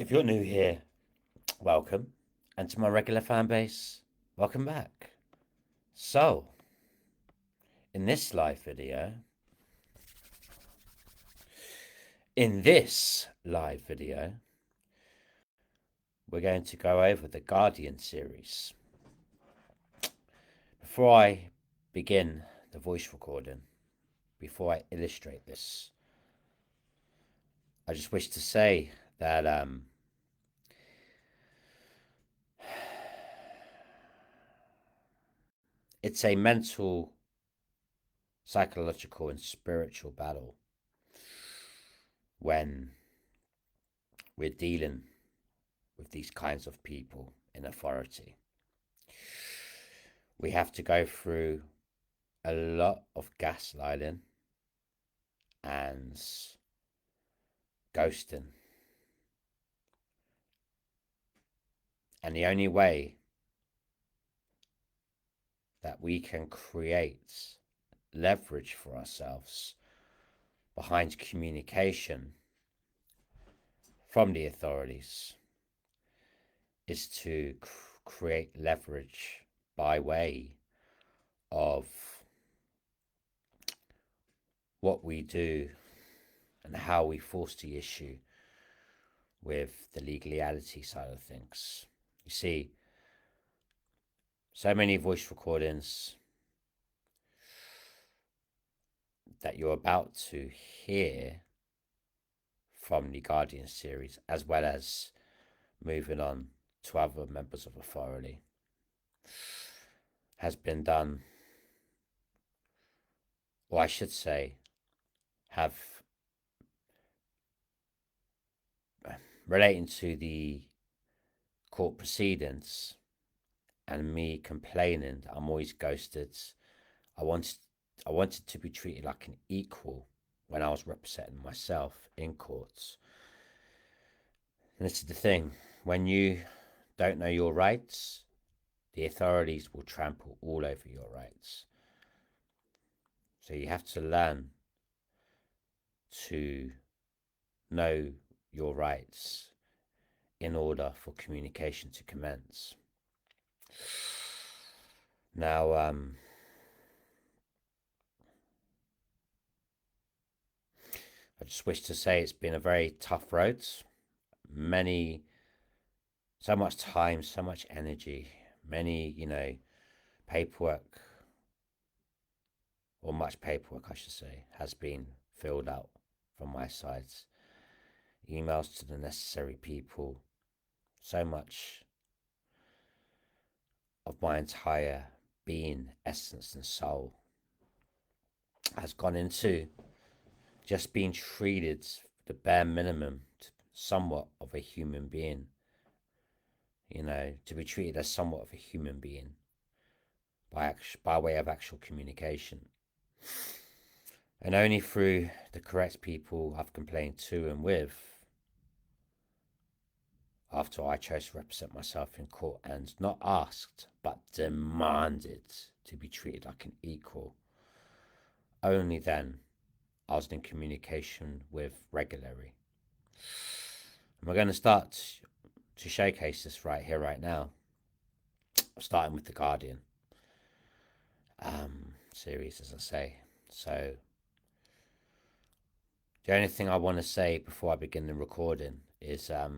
If you're new here, welcome. And to my regular fan base, welcome back. So, in this live video, we're going to go over the Guardian series. Before I begin the voice recording, before I illustrate this, I just wish to say that it's a mental, psychological, and spiritual battle when we're dealing with these kinds of people in authority. We have to go through a lot of gaslighting and ghosting. And the only way that we can create leverage for ourselves behind communication from the authorities is to create leverage by way of what we do and how we force the issue with the legality side of things. You see, so many voice recordings that you're about to hear from the Guardian series, as well as moving on to other members of authority, has been done, or I should say, have relating to the court proceedings and me complaining that I'm always ghosted. I wanted I wanted to be treated like an equal when I was representing myself in courts. And this is the thing, when you don't know your rights, the authorities will trample all over your rights. So you have to learn to know your rights in order for communication to commence. Now, I just wish to say it's been a very tough road. So much time, so much energy, many, paperwork, or much paperwork, I should say, has been filled out from my side. Emails to the necessary people. So much of my entire being, essence, and soul has gone into just being treated the bare minimum, somewhat of a human being. To be treated as somewhat of a human being by way of actual communication. And only through the correct people I've complained to and with, after I chose to represent myself in court and not asked, but demanded to be treated like an equal, only then I was in communication with regularly. And we're going to start to showcase this right here, right now, starting with the Guardian series, as I say. So, the only thing I want to say before I begin the recording is I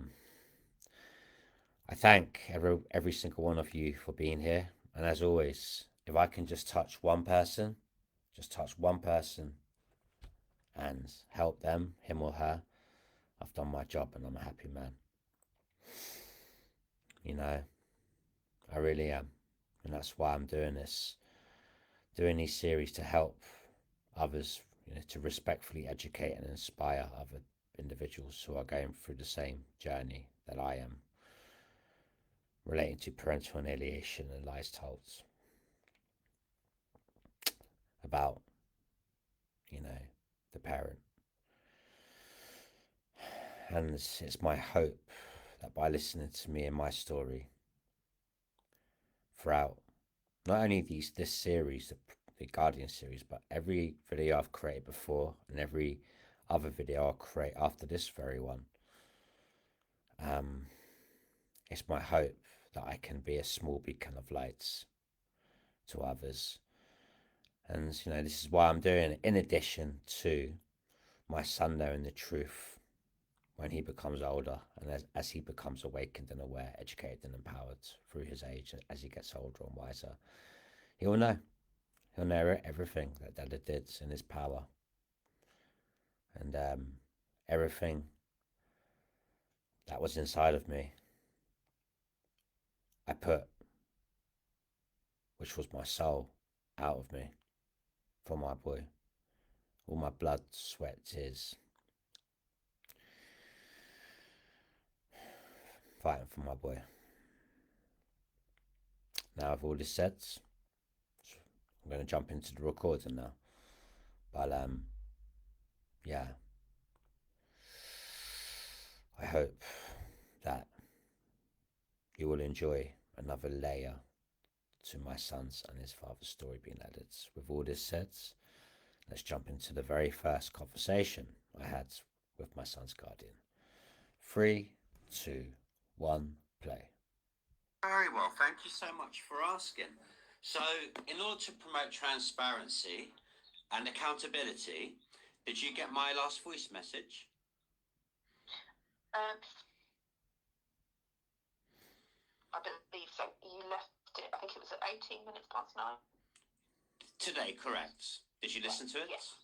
thank every single one of you for being here. And as always, if I can just touch one person, and help them, him or her, I've done my job and I'm a happy man. I really am. And that's why I'm doing these series to help others, to respectfully educate and inspire other individuals who are going through the same journey that I am, relating to parental alienation and lies told about, the parent. And it's my hope that by listening to me and my story throughout not only this series, the Guardian series, but every video I've created before and every other video I'll create after this very one, it's my hope that I can be a small beacon of light to others. And, this is why I'm doing it, in addition to my son knowing the truth when he becomes older, and as he becomes awakened and aware, educated and empowered through his age, as he gets older and wiser, he'll know. He'll know everything that Dada did in his power. And everything that was inside of me, I put, which was my soul, out of me for my boy. All my blood, sweat, tears, fighting for my boy. Now, with all this said, I'm going to jump into the recording now. But yeah, I hope that you will enjoy another layer to my son's and his father's story being added. With all this said, let's jump into the very first conversation I had with my son's guardian. 3, 2, 1, play. Very well, thank you so much for asking. So, in order to promote transparency and accountability, did you get my last voice message? I believe so. You left it, I think it was at 18 minutes past 9. Today, correct. Did you listen to it? Yes.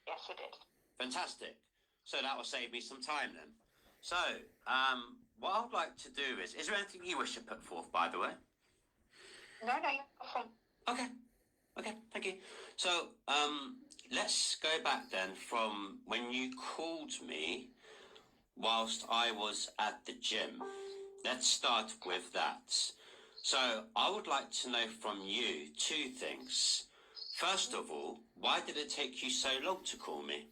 Yes, I did. Fantastic. So that will save me some time then. So, what I would like to do is there anything you wish to put forth, by the way? No, you're fine. Okay, thank you. So, let's go back then from when you called me whilst I was at the gym. Let's start with that. So, I would like to know from you 2 things. First of all, why did it take you so long to call me?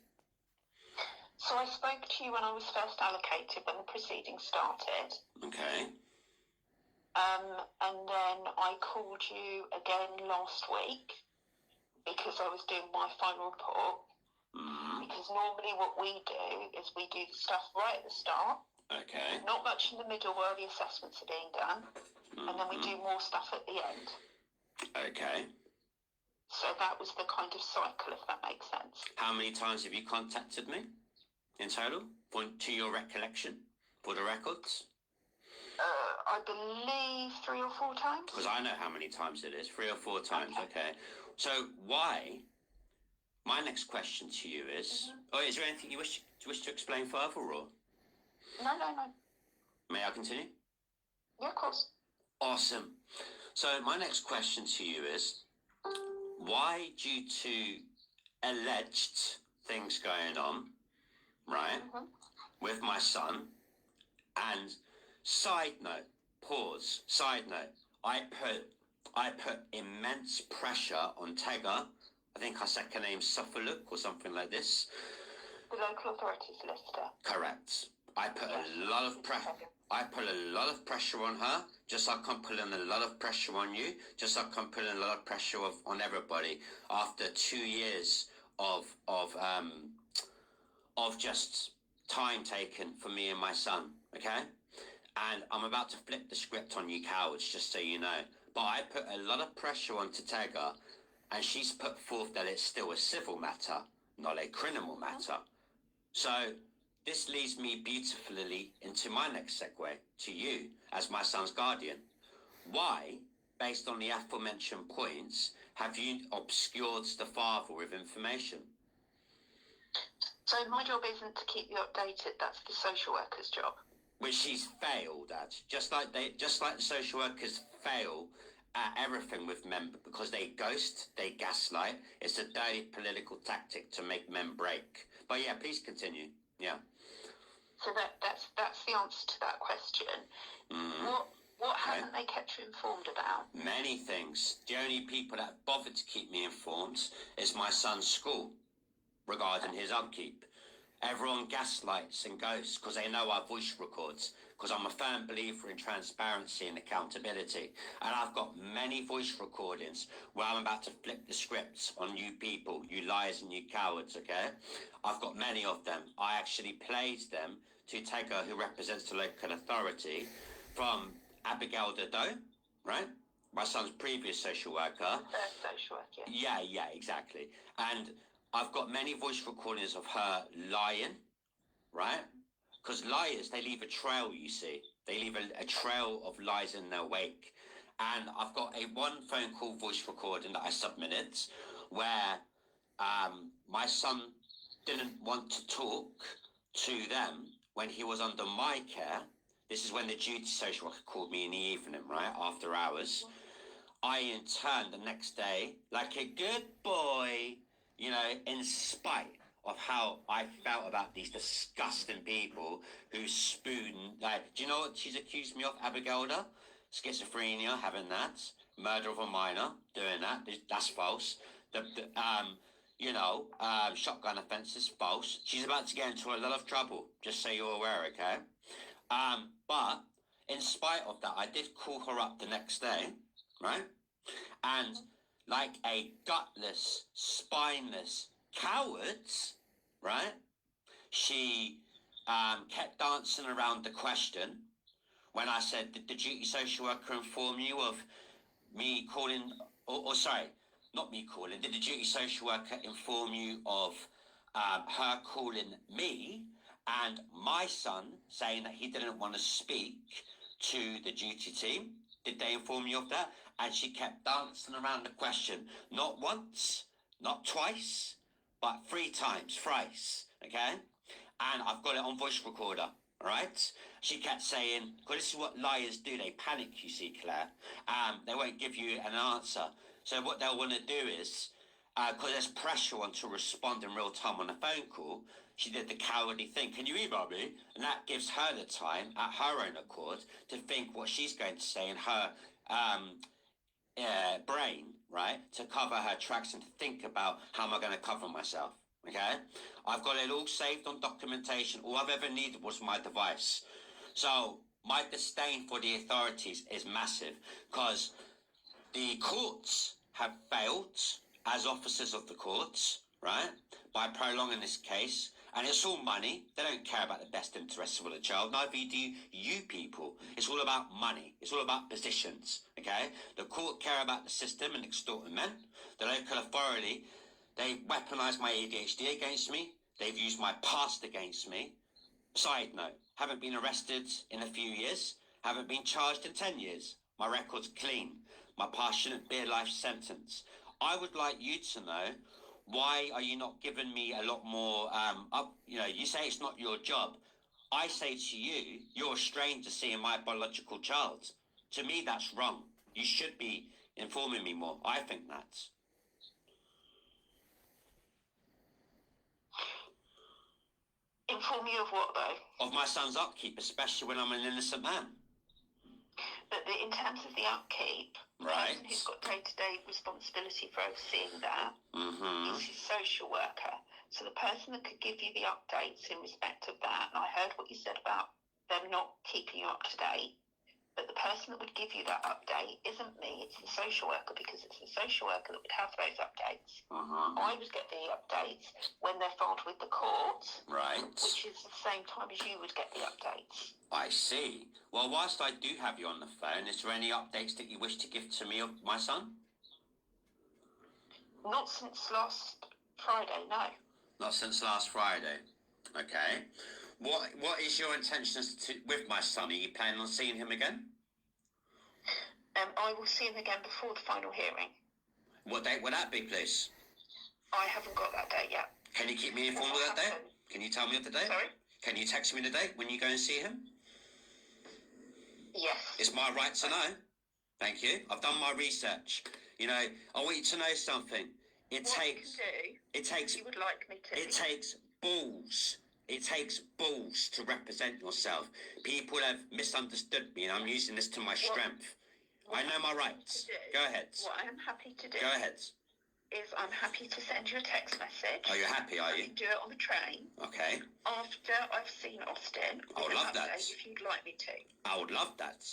So I spoke to you when I was first allocated, when the proceedings started. Okay. And then I called you again last week because I was doing my final report. Because normally what we do is we do the stuff right at the start. Okay. Not much in the middle where the assessments are being done. And then we do more stuff at the end. Okay. So that was the kind of cycle, if that makes sense. How many times have you contacted me in total, to your recollection, for the records? I believe 3 or 4 times. Because I know how many times it is, 3 or 4 times, okay. So why, my next question to you is, is there anything you wish to explain further, or? No. May I continue? Yeah, of course. Awesome. So my next question to you is, why, due to alleged things going on, right, with my son, and side note, I put immense pressure on Tega. I think I said her name Suffolk or something like this. The local authorities solicitor. Correct. I put a lot of pressure on her, just like I'm putting a lot of pressure on you, just like I'm putting a lot of pressure on everybody after 2 years of just time taken for me and my son, okay? And I'm about to flip the script on you cowards, just so you know. But I put a lot of pressure on Tega, and she's put forth that it's still a civil matter, not a criminal matter. So this leads me beautifully into my next segue to you as my son's guardian. Why, based on the aforementioned points, have you obscured the father with information? So my job isn't to keep you updated. That's the social worker's job. Which she's failed at, just like the social workers fail at everything with men, because they ghost, they gaslight. It's a dirty political tactic to make men break. But yeah, please continue. Yeah. So that's the answer to that question. What haven't they kept you informed about? Many things. The only people that have bothered to keep me informed is my son's school regarding his upkeep. Everyone gaslights and ghosts because they know our voice records, because I'm a firm believer in transparency and accountability. And I've got many voice recordings where I'm about to flip the scripts on you people, you liars and you cowards, okay? I've got many of them. I actually played them to Tega, who represents the local authority, from Abigail Doe, right? My son's previous social worker. Social worker. Yeah, exactly. And I've got many voice recordings of her lying, right? Because liars, they leave a trail, you see. They leave a trail of lies in their wake. And I've got one phone call voice recording that I submitted where my son didn't want to talk to them when he was under my care. This is when the duty social worker called me in the evening, right, after hours. I, in turn, the next day, like a good boy, you know, in spite of how I felt about these disgusting people who spoon, like, do you know what she's accused me of, Abigail? Schizophrenia, having that. Murder of a minor, doing that. That's false. Shotgun offences, false. She's about to get into a lot of trouble, just so you're aware, okay? But in spite of that, I did call her up the next day, right? And like a gutless, spineless coward, right? She kept dancing around the question when I said, did the duty social worker inform you of me calling, or sorry, not me calling, did the duty social worker inform you of her calling me and my son saying that he didn't want to speak to the duty team? Did they inform you of that? And she kept dancing around the question, not once, not twice, but 3 times, thrice, okay? And I've got it on voice recorder, all right? She kept saying, because this is what liars do, they panic, you see, Claire. They won't give you an answer. So what they'll want to do is, because there's pressure on to respond in real time on a phone call, she did the cowardly thing. Can you email me? And that gives her the time, at her own accord, to think what she's going to say in her brain, right? To cover her tracks and to think about how am I going to cover myself, okay? I've got it all saved on documentation. All I've ever needed was my device. So my disdain for the authorities is massive because the courts have failed as officers of the courts, right, by prolonging this case. And it's all money. They don't care about the best interests of the child. Neither do you people. It's all about money. It's all about positions, okay? The court care about the system and extorting men. The local authority, they weaponise my ADHD against me. They've used my past against me. Side note, haven't been arrested in a few years. Haven't been charged in 10 years. My record's clean. My past shouldn't be a life sentence. I would like you to know, why are you not giving me a lot more you say it's not your job. I say to you, you're a stranger seeing my biological child. To me, that's wrong. You should be informing me more. I think that's. Inform you of what, though? Of my son's upkeep, especially when I'm an innocent man. But in terms of the upkeep, right, the person who's got day-to-day responsibility for overseeing that is his social worker. So the person that could give you the updates in respect of that, and I heard what you said about them not keeping you up to date, but the person that would give you that update isn't me, it's the social worker, because it's the social worker that would have those updates. I would get the updates when they're filed with the court, right, which is the same time as you would get the updates. I see. Well, whilst I do have you on the phone, is there any updates that you wish to give to me of my son? Not since last Friday, no. Not since last Friday. Okay. What is your intentions with my son? Are you planning on seeing him again? I will see him again before the final hearing. What date would that be, please? I haven't got that date yet. Can you keep me informed of that date? Can you tell me of the date? Sorry? Can you text me the date when you go and see him? Yes. It's my right to know. Thank you. I've done my research. You know, I want you to know something. You would like me to. It takes balls. It takes balls to represent yourself. People have misunderstood me, and I'm using this to my strength. I know my rights. Go ahead. What I am happy to do. Go ahead. Is I'm happy to send you a text message. Are you happy, are you? I can do it on the train. Okay. After I've seen Austin. I would love that. If you'd like me to. I would love that.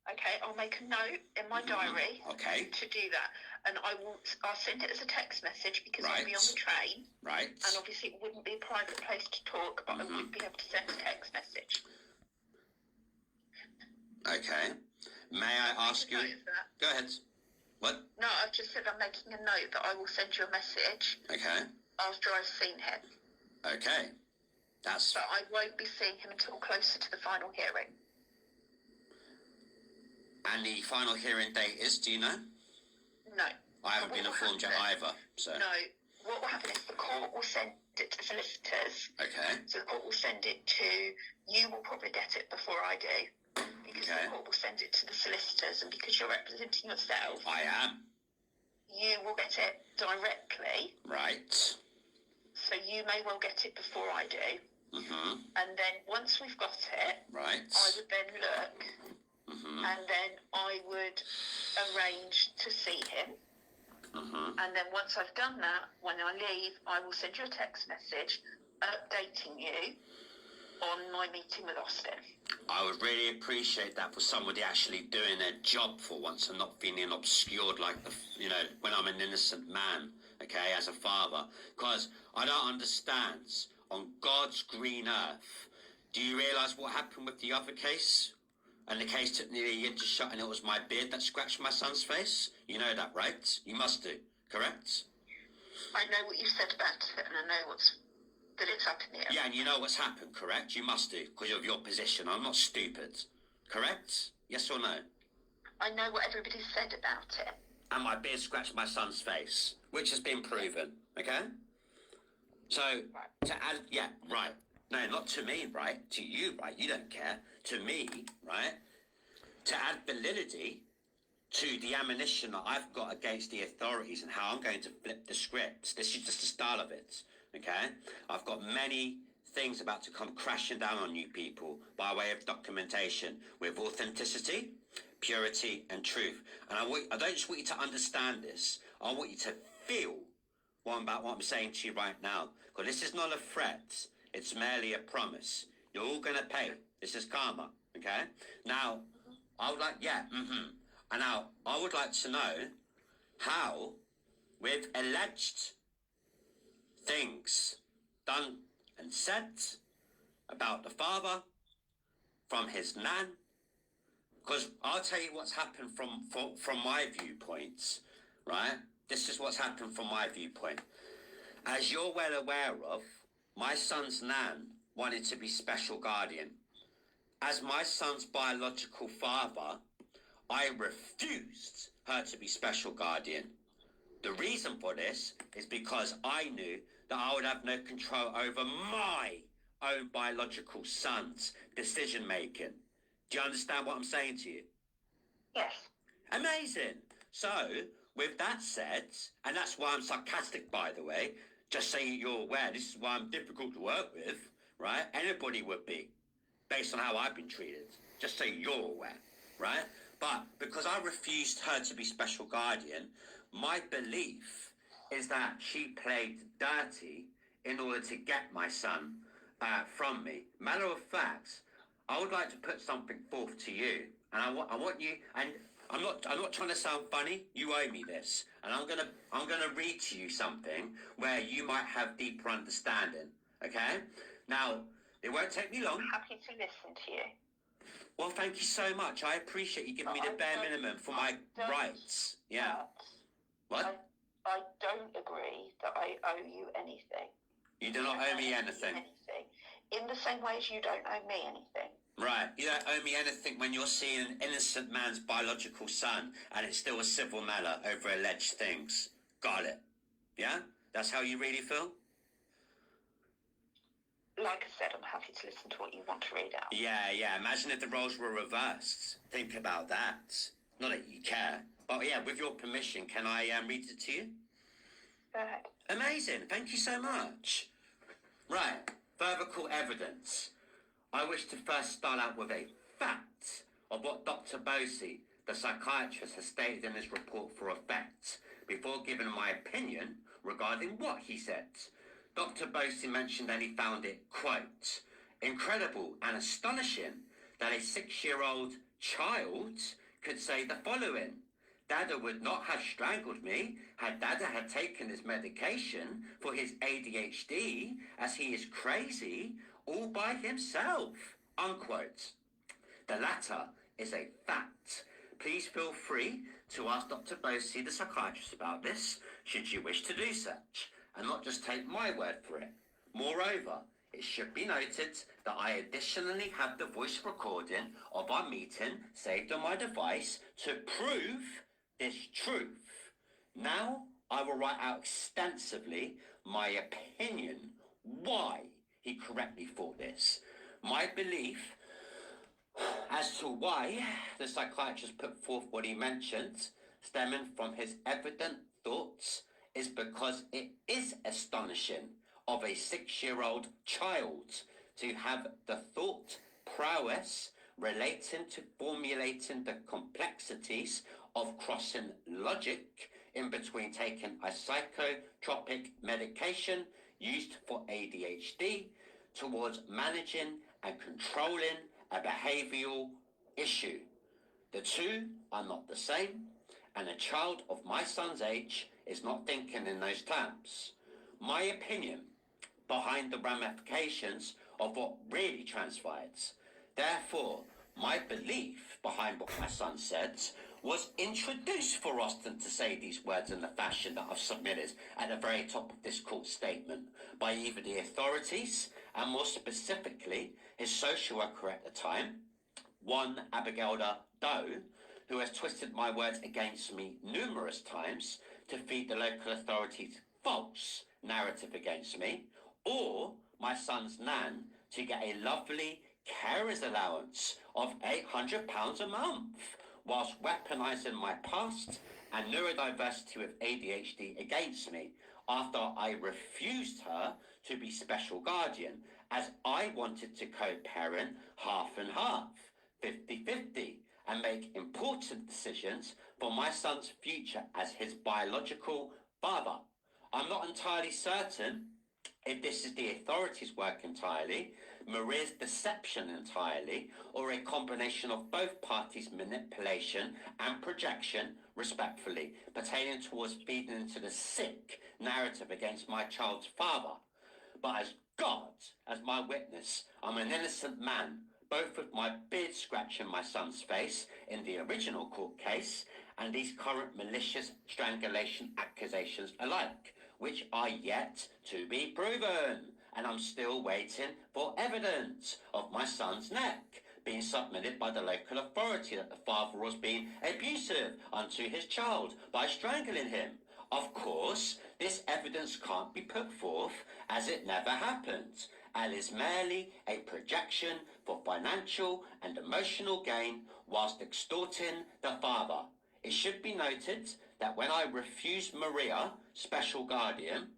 Okay, I'll make a note in my diary to do that, and I'll send it as a text message because I'll be on the train. Right. And obviously it wouldn't be a private place to talk, but I would be able to send a text message. Okay. May I ask you? Go ahead. What? No, I've just said I'm making a note that I will send you a message. Okay. After I've seen him. Okay. But I won't be seeing him until closer to the final hearing. And the final hearing date is, do you know? No. I haven't been informed yet either, so... No. What will happen is the court will send it to the solicitors. Okay. So the court will send it to... You will probably get it before I do. Because the court will send it to the solicitors, and because you're representing yourself... I am. You will get it directly. Right. So you may well get it before I do. And then once we've got it... Right. I would then look... And then I would arrange to see him. And then once I've done that, when I leave, I will send you a text message updating you on my meeting with Austin. I would really appreciate that for somebody actually doing their job for once and not feeling obscured like, when I'm an innocent man, okay, as a father. Because I don't understand, on God's green earth, do you realise what happened with the other case? And the case took nearly a year to shut, and it was my beard that scratched my son's face? You know that, right? You must do, correct? I know what you said about it, and I know that it's up in the air. Yeah, and you know what's happened, correct? You must do, because of your position. I'm not stupid, correct? Yes or no? I know what everybody said about it. And my beard scratched my son's face, which has been proven, okay? So, to add, right. No, not to me, right? To you, right? You don't care. To me, right? To add validity to the ammunition that I've got against the authorities and how I'm going to flip the script. This is just the style of it, okay? I've got many things about to come crashing down on you people by way of documentation with authenticity, purity, and truth. And I don't just want you to understand this. I want you to feel what I'm saying to you right now. Because this is not a threat. It's merely a promise. You're all going to pay. This is karma, okay? Now, I would like, And now, I would like to know how, with alleged things done and said about the father from his nan, because I'll tell you what's happened from my viewpoint, right? This is what's happened from my viewpoint. As you're well aware of, my son's nan wanted to be special guardian. As my son's biological father, I refused her to be special guardian. The reason for this is because I knew that I would have no control over my own biological son's decision making. Do you understand what I'm saying to you? Yes. Amazing. So, with that said, and that's why I'm sarcastic, by the way, just so you're aware, this is why I'm difficult to work with, right? Anybody would be, based on how I've been treated, just so you're aware, right? But because I refused her to be special guardian, my belief is that she played dirty in order to get my son from me. Matter of fact, I would like to put something forth to you, and I want you, and I'm not trying to sound funny. You owe me this, and I'm gonna read to you something where you might have deeper understanding. Okay? Now, it won't take me long. I'm happy to listen to you. Well, thank you so much. I appreciate you giving me the bare minimum for my rights. Yeah. What? I don't agree that I owe you anything. You do not owe me anything. In the same way as you don't owe me anything. Right, you don't owe me anything when you're seeing an innocent man's biological son and it's still a civil matter over alleged things. Got it? Yeah? That's how you really feel? Like I said, I'm happy to listen to what you want to read out. Yeah. Imagine if the roles were reversed. Think about that. Not that you care. But yeah, with your permission, can I read it to you? Go ahead. Amazing. Thank you so much. Right. Further court evidence. I wish to first start out with a fact of what Dr. Bosey, the psychiatrist, has stated in his report for effect, before giving my opinion regarding what he said. Dr. Bosey mentioned that he found it, quote, incredible and astonishing that a 6-year-old child could say the following: Dada would not have strangled me had Dada had taken his medication for his ADHD, as he is crazy all by himself, unquote. The latter is a fact. Please feel free to ask Dr. Bosey, the psychiatrist, about this, should you wish to do such, and not just take my word for it. Moreover, it should be noted that I additionally have the voice recording of our meeting saved on my device to prove this truth. Now, I will write out extensively my opinion why he correctly thought this. My belief as to why the psychiatrist put forth what he mentioned, stemming from his evident thoughts, is because it is astonishing of a 6-year-old child to have the thought prowess relating to formulating the complexities of crossing logic in between taking a psychotropic medication used for ADHD towards managing and controlling a behavioural issue. The two are not the same, and a child of my son's age is not thinking in those terms. My opinion behind the ramifications of what really transpired. Therefore, my belief behind what my son said was introduced for Austin to say these words in the fashion that I've submitted at the very top of this court statement by either the authorities and more specifically his social worker at the time, one Abigail Doe, who has twisted my words against me numerous times to feed the local authorities false narrative against me, or my son's nan to get a lovely carer's allowance of £800 a month, whilst weaponising my past and neurodiversity with ADHD against me after I refused her to be special guardian, as I wanted to co-parent half and half, 50-50, and make important decisions for my son's future as his biological father. I'm not entirely certain if this is the authorities' work entirely, Maria's deception entirely, or a combination of both parties' manipulation and projection, respectfully, pertaining towards feeding into the sick narrative against my child's father. But as God, as my witness, I'm an innocent man, both with my beard scratching my son's face in the original court case and these current malicious strangulation accusations alike, which are yet to be proven. And I'm still waiting for evidence of my son's neck being submitted by the local authority that the father was being abusive unto his child by strangling him. Of course, this evidence can't be put forth as it never happened, and is merely a projection for financial and emotional gain whilst extorting the father. It should be noted that when I refused Maria, special guardian,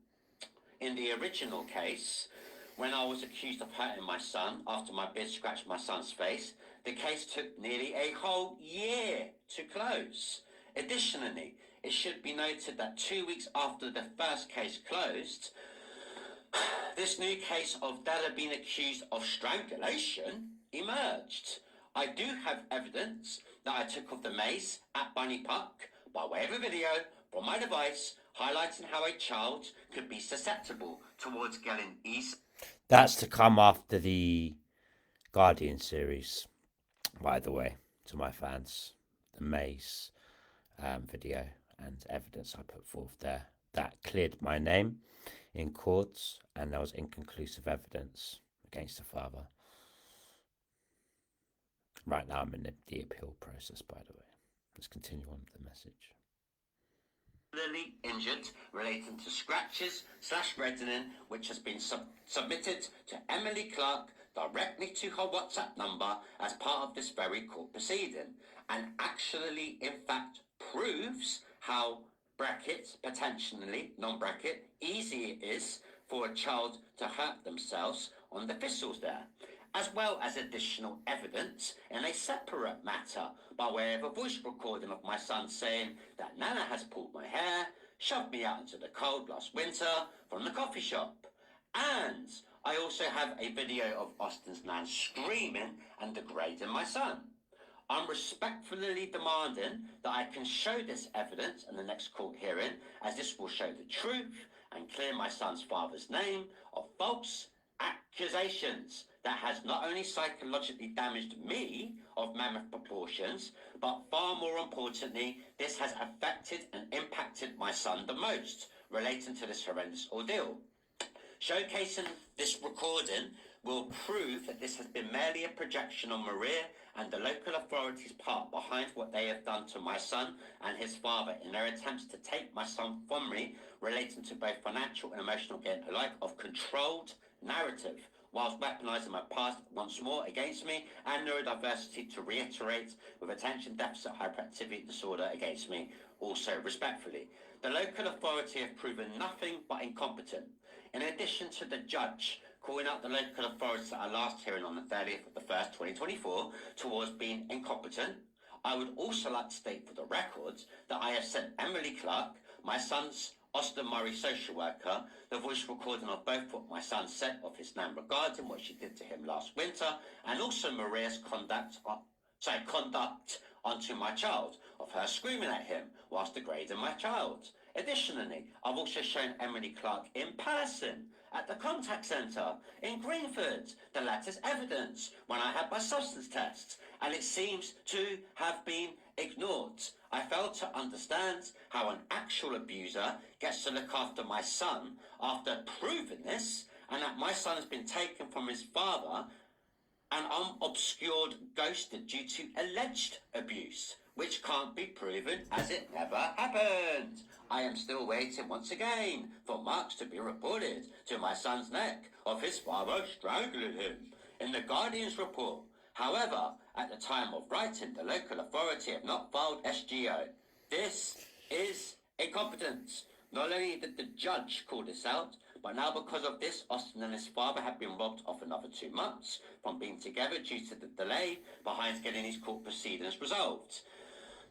in the original case, when I was accused of hurting my son after my beard scratched my son's face, the case took nearly a whole year to close. Additionally, it should be noted that 2 weeks after the first case closed, this new case of Dada being accused of strangulation emerged. I do have evidence that I took of the mace at Bunny Puck by way of a video from my device highlighting how a child could be susceptible towards getting east. That's to come after the Guardian series, by the way, to my fans. The Maze video and evidence I put forth there. That cleared my name in courts, and there was inconclusive evidence against the father. Right now I'm in the appeal process, by the way. Let's continue on with the message. Injured relating to scratches / reddening, which has been submitted to Emily Clark directly to her WhatsApp number as part of this very court proceeding, and actually in fact proves how potentially non-bracket easy it is for a child to hurt themselves on the thistles there, as well as additional evidence in a separate matter by way of a voice recording of my son saying that Nana has pulled my hair, shoved me out into the cold last winter from the coffee shop. And I also have a video of Austin's nan screaming and degrading my son. I'm respectfully demanding that I can show this evidence in the next court hearing, as this will show the truth and clear my son's father's name of false accusations that has not only psychologically damaged me of mammoth proportions, but far more importantly, this has affected and impacted my son the most, relating to this horrendous ordeal. Showcasing this recording will prove that this has been merely a projection on Maria and the local authorities' part behind what they have done to my son and his father in their attempts to take my son from me, relating to both financial and emotional gain alike of controlled narrative, whilst weaponising my past once more against me and neurodiversity to reiterate with attention deficit hyperactivity disorder against me, also respectfully. The local authority have proven nothing but incompetent. In addition to the judge calling out the local authorities at our last hearing on the 30th of the 1st, 2024, towards being incompetent, I would also like to state for the records that I have sent Emily Clark, my son's Austin Murray social worker, the voice recording of both what my son said of his nan regarding what she did to him last winter, and also Maria's conduct onto my child, of her screaming at him whilst degrading my child. Additionally, I've also shown Emily Clark in person at the contact centre in Greenford the latter's evidence when I had my substance tests, and it seems to have been ignored. I failed to understand how an actual abuser gets to look after my son after proving this, and that my son has been taken from his father and unobscured ghosted due to alleged abuse, which can't be proven as it never happened. I am still waiting once again for marks to be reported to my son's neck of his father strangling him in the Guardian's report. However, at the time of writing, the local authority have not filed SGO. This is incompetence. Not only did the judge call this out, but now because of this, Austin and his father have been robbed of another 2 months from being together due to the delay behind getting these court proceedings resolved.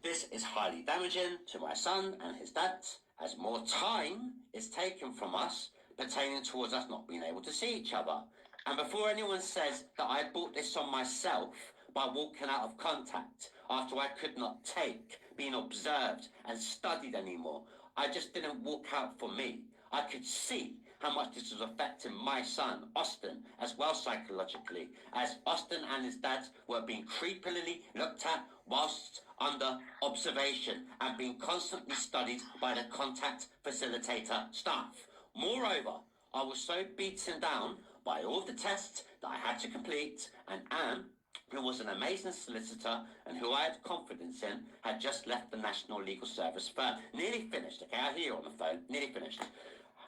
This is highly damaging to my son and his dad, as more time is taken from us pertaining towards us not being able to see each other. And before anyone says that I brought this on myself by walking out of contact after I could not take being observed and studied anymore, I just didn't walk out for me. I could see how much this was affecting my son, Austin, as well psychologically, as Austin and his dad were being creepily looked at whilst under observation and being constantly studied by the contact facilitator staff. Moreover, I was so beaten down by all the tests that I had to complete, and Anne, who was an amazing solicitor and who I had confidence in, had just left the National Legal Service firm. Nearly finished, okay, I hear you on the phone, nearly finished.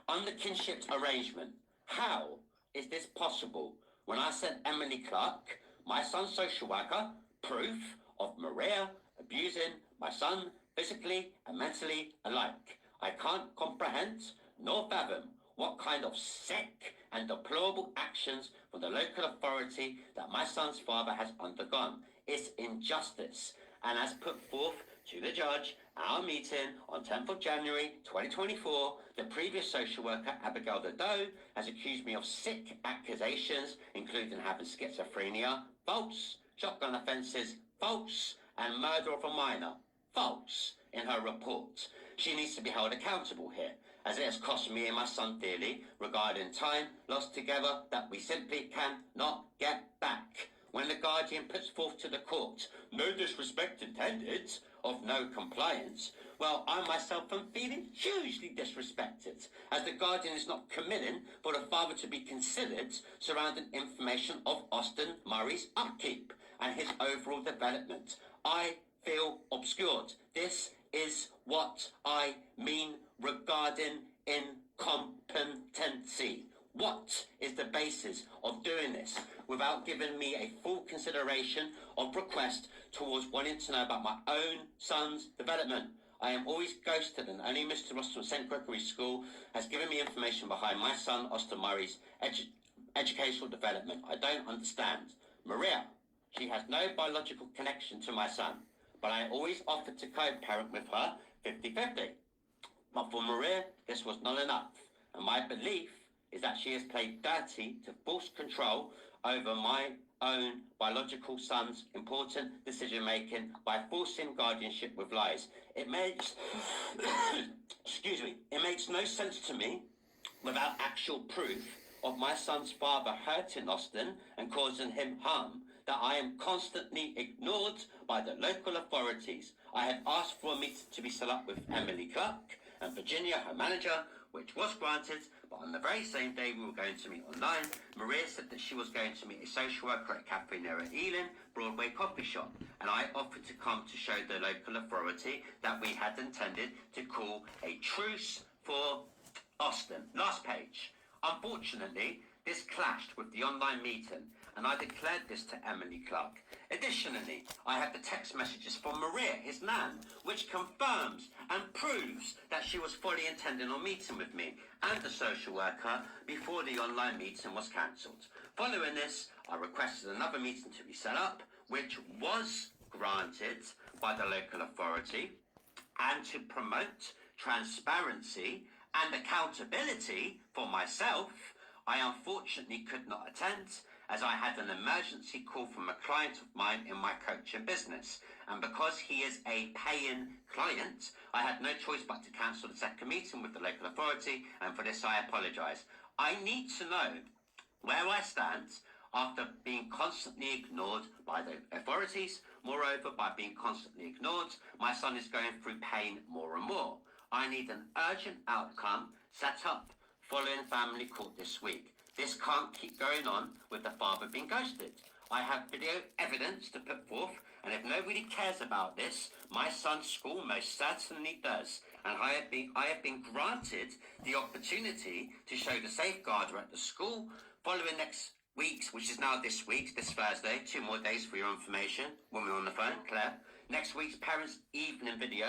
Under kinship arrangement, how is this possible when I sent Emily Clark, my son's social worker, proof of Maria abusing my son physically and mentally alike? I can't comprehend nor fathom what kind of sick and deplorable actions from the local authority that my son's father has undergone. It's injustice, and as put forth to the judge at our meeting on 10th of January 2024, the previous social worker, Abigail Doe, has accused me of sick accusations, including having schizophrenia, false, shotgun offences, false, and murder of a minor, false, in her report. She needs to be held accountable here, as it has cost me and my son dearly regarding time lost together that we simply cannot get back. When the Guardian puts forth to the court, no disrespect intended, of no compliance, well, I myself am feeling hugely disrespected, as the Guardian is not committing for the father to be considered surrounding information of Austin Murray's upkeep and his overall development. I feel obscured. This is what I mean regarding incompetency. What is the basis of doing this without giving me a full consideration of request towards wanting to know about my own son's development? I am always ghosted, and only Mr. Ross from St. Gregory's School has given me information behind my son Austin Murray's educational development. I don't understand. Maria, she has no biological connection to my son, but I always offered to co-parent with her 50-50. But for Maria, this was not enough, and my belief is that she has played dirty to force control over my own biological son's important decision-making by forcing guardianship with lies. It makes, excuse me, it makes no sense to me without actual proof of my son's father hurting Austin and causing him harm, that I am constantly ignored by the local authorities. I had asked for a meeting to be set up with Emily Clark and Virginia, her manager, which was granted, but on the very same day we were going to meet online, Maria said that she was going to meet a social worker at Cafe Nera Ealing, Broadway coffee shop, and I offered to come to show the local authority that we had intended to call a truce for Austin. Last page. Unfortunately, this clashed with the online meeting, and I declared this to Emily Clark. Additionally, I have the text messages from Maria, his nan, which confirms and proves that she was fully intending on meeting with me and the social worker before the online meeting was cancelled. Following this, I requested another meeting to be set up, which was granted by the local authority, and to promote transparency and accountability for myself, I unfortunately could not attend, as I had an emergency call from a client of mine in my coaching business. And because he is a paying client, I had no choice but to cancel the second meeting with the local authority, and for this I apologise. I need to know where I stand after being constantly ignored by the authorities. Moreover, by being constantly ignored, my son is going through pain more and more. I need an urgent outcome set up following family court this week. This can't keep going on with the father being ghosted. I have video evidence to put forth, and if nobody cares about this, my son's school most certainly does. And I have been granted the opportunity to show the safeguarder at the school following next week's, which is now this week, this Thursday, 2 more days for your information when we're on the phone, Claire. Next week's parents' evening video,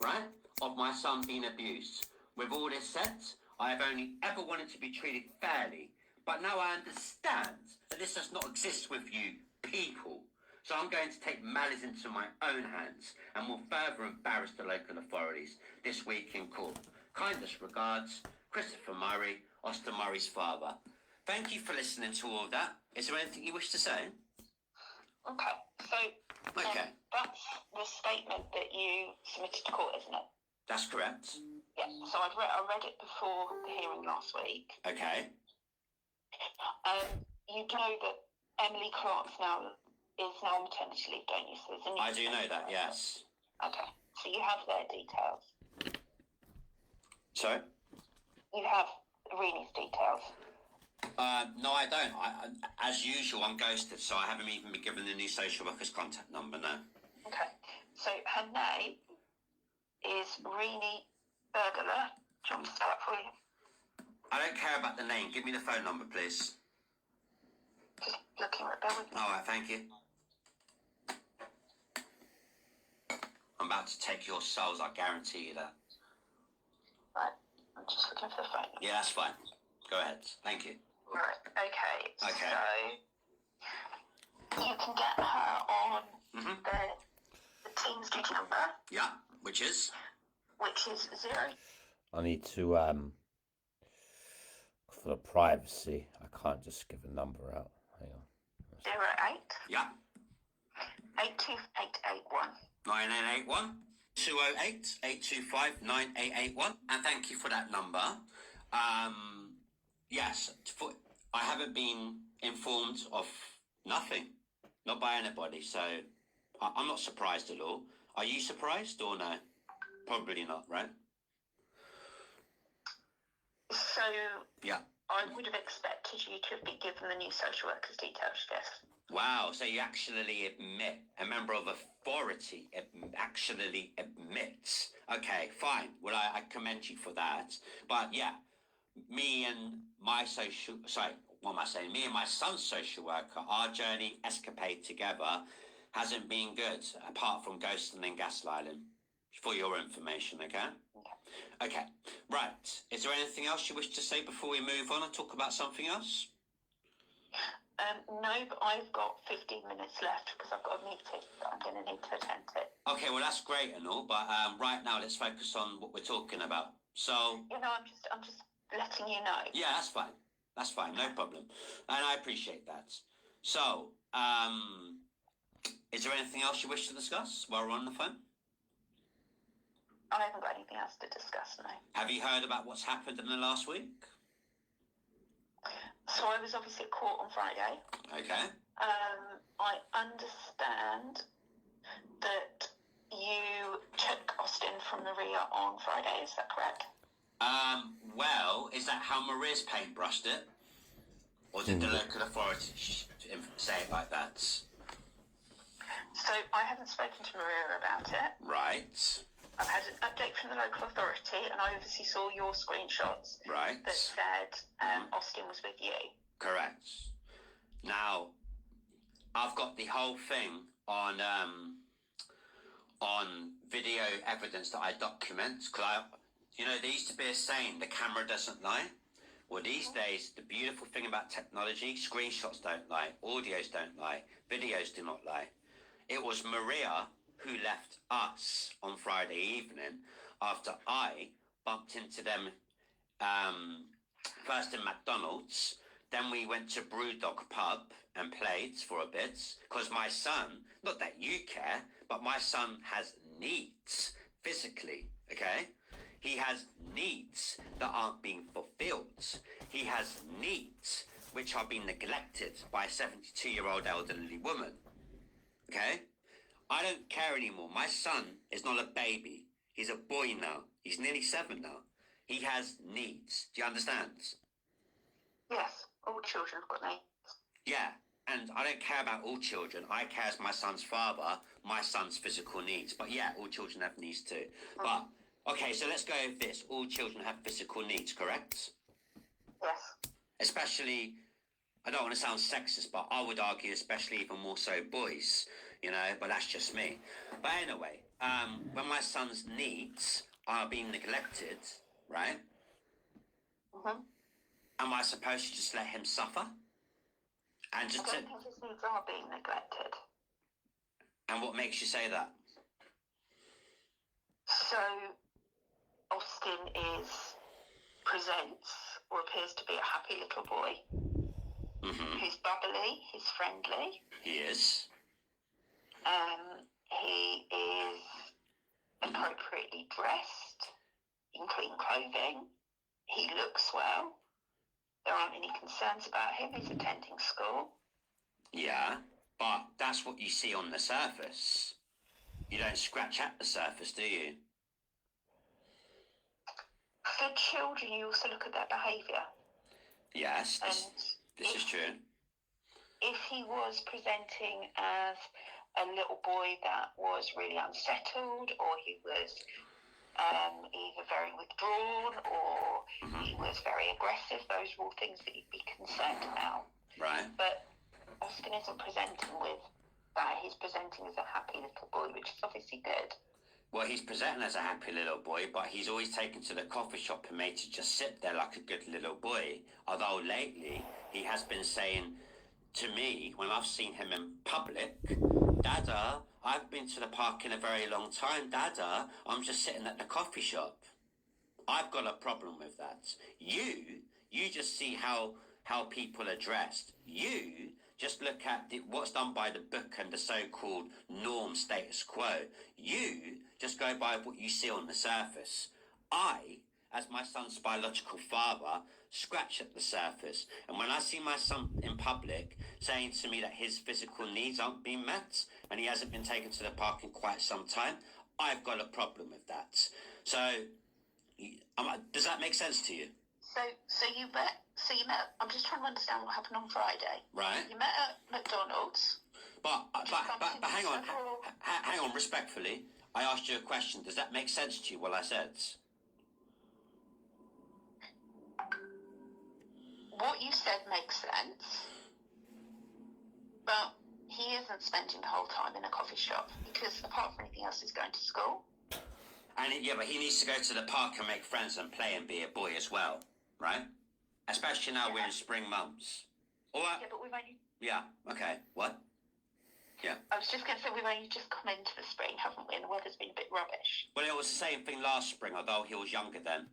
right, of my son being abused. With all this said, I have only ever wanted to be treated fairly, but now I understand that this does not exist with you people. So I'm going to take matters into my own hands and will further embarrass the local authorities this week in court. Kindest regards, Christopher Murray, Austin Murray's father. Thank you for listening to all of that. Is there anything you wish to say? Okay, so that's the statement that you submitted to court, isn't it? That's correct. Yeah, so I read it before the hearing last week. Okay. You know that Emily Clark is now on maternity leave, don't you? So there's a new I do know that, yes. Okay, so you have their details. Sorry? You have Reenie's details. No, I don't. As usual, I'm ghosted, so I haven't even been given the new social worker's contact number, no. Okay, so her name is Reenie Bergler. Do you want me to spell that for you? I don't care about the name. Give me the phone number, please. Just looking at it, bear with me. All right, thank you. I'm about to take your souls, I guarantee you that. Right, I'm just looking for the phone number. Yeah, that's fine. Go ahead. Thank you. Right, okay. Okay. So you can get her on the team's duty number. Yeah, which is? Which is 0. I need to, for the privacy, I can't just give a number out. Hang on. 08. Yeah. 82881. 9881 208 825 9881. And thank you for that number. Yes, I haven't been informed of nothing, not by anybody, so I'm not surprised at all. Are you surprised or no? Probably not, right? So, yeah, I would have expected you to have been given the new social worker's details, yes. Wow, so you actually admit, a member of authority actually admits. Okay, fine. Well, I commend you for that. But yeah, me and my me and my son's social worker, our journey escapade together hasn't been good, apart from ghosting and gaslighting, for your information, okay? Okay, right. Is there anything else you wish to say before we move on and talk about something else? No, but I've got 15 minutes left because I've got a meeting that I'm going to need to attend to. Okay, well, that's great and all, but right now let's focus on what we're talking about. So... I'm just letting you know. Yeah, that's fine. That's fine, no problem. And I appreciate that. So, Is there anything else you wish to discuss while we're on the phone? I haven't got anything else to discuss, no. Have you heard about what's happened in the last week? So I was obviously at court on Friday. Okay. I understand that you took Austin from Maria on Friday, is that correct? Well, is that how Maria's paintbrushed it? Or did the local authority say it like that? So I haven't spoken to Maria about it. Right. I've had an update from the local authority, and I obviously saw your screenshots Right. that said Austin was with you. Correct. Now, I've got the whole thing on video evidence that I document. Because there used to be a saying, the camera doesn't lie. Well, these days, the beautiful thing about technology, screenshots don't lie, audios don't lie, videos do not lie. It was Maria who left us on Friday evening after I bumped into them first in McDonald's. Then we went to Brewdog Pub and played for a bit because my son, not that you care, but my son has needs physically, okay? He has needs that aren't being fulfilled. He has needs which are being neglected by a 72-year-old elderly woman, okay? I don't care anymore. My son is not a baby. He's a boy now. He's nearly 7 now. He has needs. Do you understand? Yes, all children have got needs. Yeah, and I don't care about all children. I care as my son's father, my son's physical needs. But yeah, all children have needs too. But, okay, so let's go with this. All children have physical needs, correct? Yes. Especially, I don't want to sound sexist, but I would argue especially even more so boys, but that's just me. But anyway, when my son's needs are being neglected, right? Am I supposed to just let him suffer? And just I don't think his needs are being neglected. And what makes you say that? So, Austin presents or appears to be a happy little boy. Who's bubbly, he's friendly. He is. He is appropriately dressed, in clean clothing. He looks well. There aren't any concerns about him. He's attending school. Yeah, but that's what you see on the surface. You don't scratch at the surface, do you? For children, you also look at their behaviour. Yes, this is true. If he was presenting as a little boy that was really unsettled, or he was either very withdrawn or he was very aggressive, those were all things that you'd be concerned about. Right. But Austin isn't presenting with that. He's presenting as a happy little boy, which is obviously good. Well, he's presenting as a happy little boy, but he's always taken to the coffee shop and made to just sit there like a good little boy. Although lately, he has been saying to me, when I've seen him in public, Dada, I've been to the park in a very long time. Dada, I'm just sitting at the coffee shop. I've got a problem with that. You just see how people are dressed. You just look at what's done by the book and the so-called norm status quo. You just go by what you see on the surface. I, as my son's biological father, scratch at the surface. And when I see my son in public saying to me that his physical needs aren't being met and he hasn't been taken to the park in quite some time, I've got a problem with that. So, does that make sense to you? So you met, I'm just trying to understand what happened on Friday. Right. You met at McDonald's. But hang on, respectfully, I asked you a question. Does that make sense to you, what I said? What you said makes sense, but he isn't spending the whole time in a coffee shop because apart from anything else, he's going to school. But he needs to go to the park and make friends and play and be a boy as well, right? Especially now we're in spring months. All right. Yeah, but we've only... Yeah, okay. What? Yeah. I was just going to say, we've only just come into the spring, haven't we? And the weather's been a bit rubbish. Well, it was the same thing last spring, although he was younger then.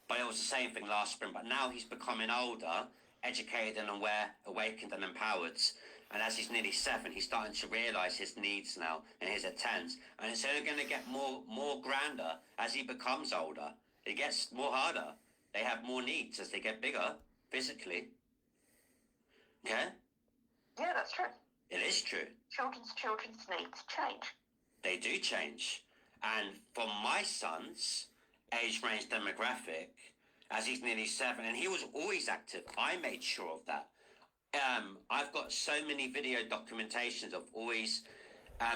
But it was the same thing last spring. But now he's becoming older, educated and aware, awakened and empowered. And as he's nearly 7, he's starting to realise his needs now and his intents. And it's only going to get more grander as he becomes older. It gets more harder. They have more needs as they get bigger, physically. Okay? Yeah, that's true. It is true. Children's needs change. They do change. And for my son's age range demographic, as he's nearly 7, and he was always active, I made sure of that. I've got so many video documentations of always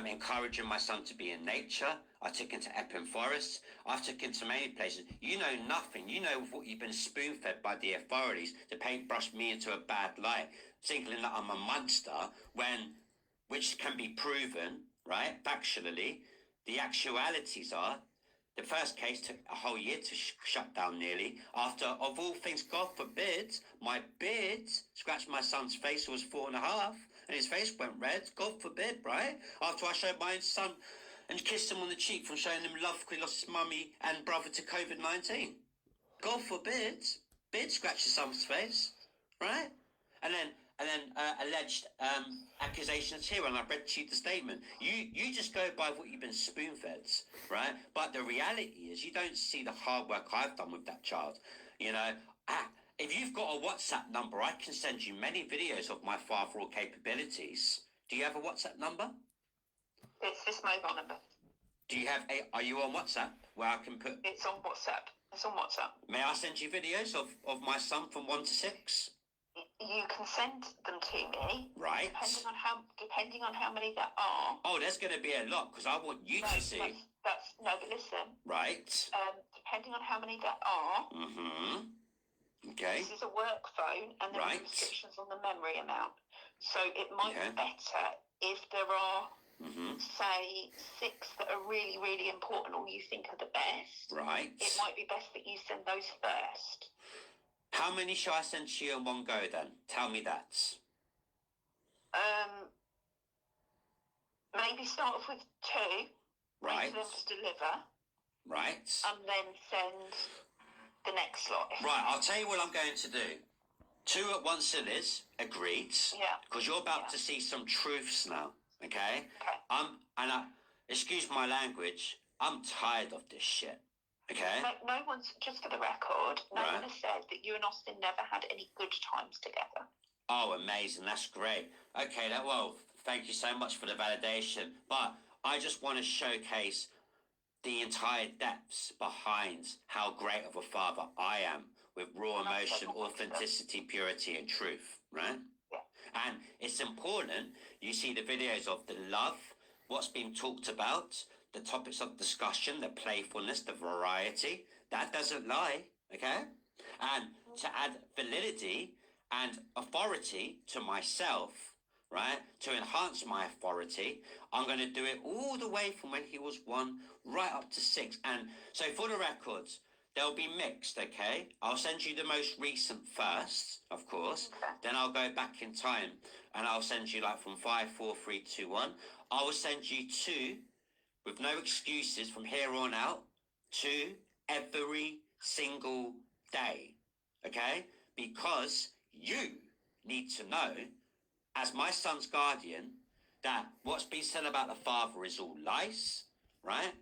encouraging my son to be in nature. I took him to Epping Forest. I've took him to many places. You know nothing. You know what you've been spoon-fed by the authorities to paintbrush me into a bad light, thinking that I'm a monster, which can be proven, right, factually. The actualities are, the first case took a whole year to shut down nearly. After, of all things, God forbid, my beard scratched my son's face, who was 4.5, and his face went red. God forbid, right? After I showed my son and kissed him on the cheek from showing him love because he lost his mummy and brother to COVID-19. God forbid, beard scratched his son's face, right? And then alleged accusations here, and I've read to you the statement. You just go by what you've been spoon-fed, right? But the reality is you don't see the hard work I've done with that child. You know, if you've got a WhatsApp number, I can send you many videos of my fatherly capabilities. Do you have a WhatsApp number? It's this mobile number. Do you have are you on WhatsApp where I can put... It's on WhatsApp. It's on WhatsApp. May I send you videos of my son from 1 to 6? You can send them to me. Right. Depending on how many there are. Oh, there's going to be a lot because I want you to see. No, but listen. Right. Depending on how many there are. Mm-hmm. Okay. This is a work phone, and there are restrictions on the memory amount. So it might be better if there are, say, 6 that are really, really important, or you think are the best. Right. It might be best that you send those first. How many shall I send to you in one go then? Tell me that. Maybe start off with 2. Right. Wait for them to deliver. Right. And then send the next lot. Right, I'll tell you what I'm going to do. 2 at once it is, agreed. Yeah. Because you're about to see some truths now, okay? Okay. Excuse my language, I'm tired of this shit. Okay. No one's, just for the record, no one has said that you and Austin never had any good times together. Oh, amazing. That's great. Okay, well, thank you so much for the validation. But I just want to showcase the entire depths behind how great of a father I am with raw emotion, authenticity, purity, and truth, right? Yeah. And it's important you see the videos of the love, what's being talked about, the topics of discussion, the playfulness, the variety. That doesn't lie, okay? And to add validity and authority to myself, right, to enhance my authority, I'm going to do it all the way from when he was 1 right up to 6. And so for the records, they'll be mixed, okay? I'll send you the most recent first, of course. Okay. Then I'll go back in time and I'll send you like from 5, 4, 3, 2, 1. I will send you 2 with no excuses from here on out, 2 every single day, okay? Because you need to know, as my son's guardian, that what's been said about the father is all lies, right?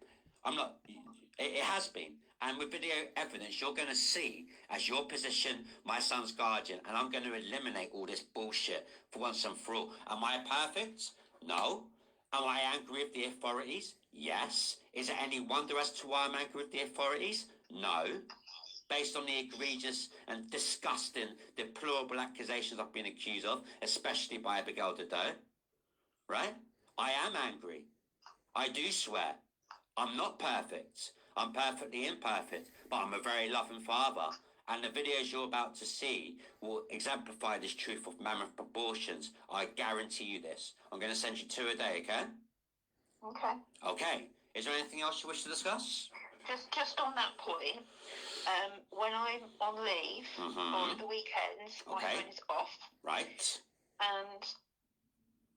It has been. And with video evidence, you're going to see, as your position, my son's guardian, and I'm going to eliminate all this bullshit for once and for all. Am I perfect? No. Am I angry with the authorities? Yes. Is it any wonder as to why I'm angry with the authorities? No. Based on the egregious and disgusting, deplorable accusations I've been accused of, especially by Abigail Dado, right? I am angry. I do swear. I'm not perfect. I'm perfectly imperfect, but I'm a very loving father. And the videos you're about to see will exemplify this truth of mammoth proportions. I guarantee you this. I'm going to send you 2 a day, okay? Okay. Okay. Is there anything else you wish to discuss? Just on that point, when I'm on leave or the weekends, my phone is off. Right. And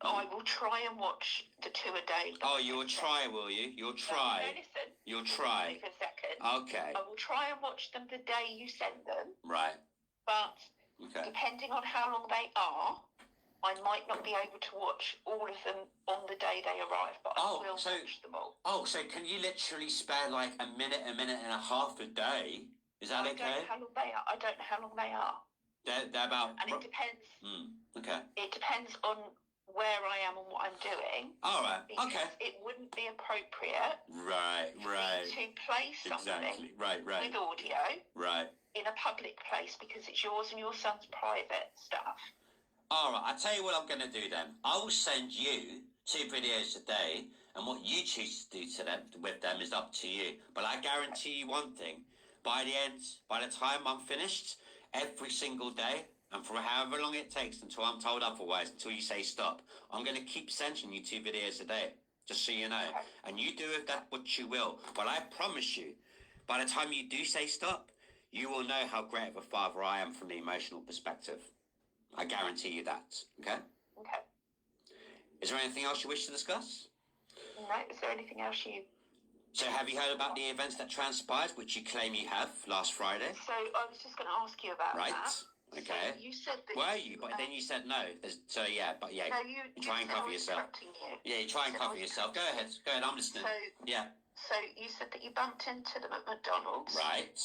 I will try and watch the 2 a day. Oh, you will try, will you? You'll try. No, listen. You'll try. For a second. Okay. I will try and watch them the day you send them. Right. But okay. Depending on how long they are, I might not be able to watch all of them on the day they arrive, but I will watch them all. Oh, so can you literally spare like a minute and a half a day? Is that okay? I don't know how long they are. I don't know how long they are. They're about... And it depends. Okay. It depends on where I am and what I'm doing. All right. Okay. It wouldn't be appropriate. Right. To play something with audio. Right. In a public place because it's yours and your son's private stuff. All right, I'll tell you what I'm going to do then. I will send you 2 videos a day, and what you choose to do with them is up to you. But I guarantee you one thing. By the time I'm finished, every single day, and for however long it takes until I'm told otherwise, until you say stop, I'm going to keep sending you 2 videos a day, just so you know. And you do with that what you will. But I promise you, by the time you do say stop, you will know how great of a father I am from the emotional perspective. I guarantee you that, okay? Okay. Is there anything else you wish to discuss? No, is there anything else you... So have you heard about the events that transpired, which you claim you have, last Friday? So I was just going to ask you about that. Right, okay. So you said that... Were you? But then you said no. No, you try and cover yourself. Yeah, you try and cover yourself. Go ahead, I'm listening. So you said that you bumped into them at McDonald's. Right.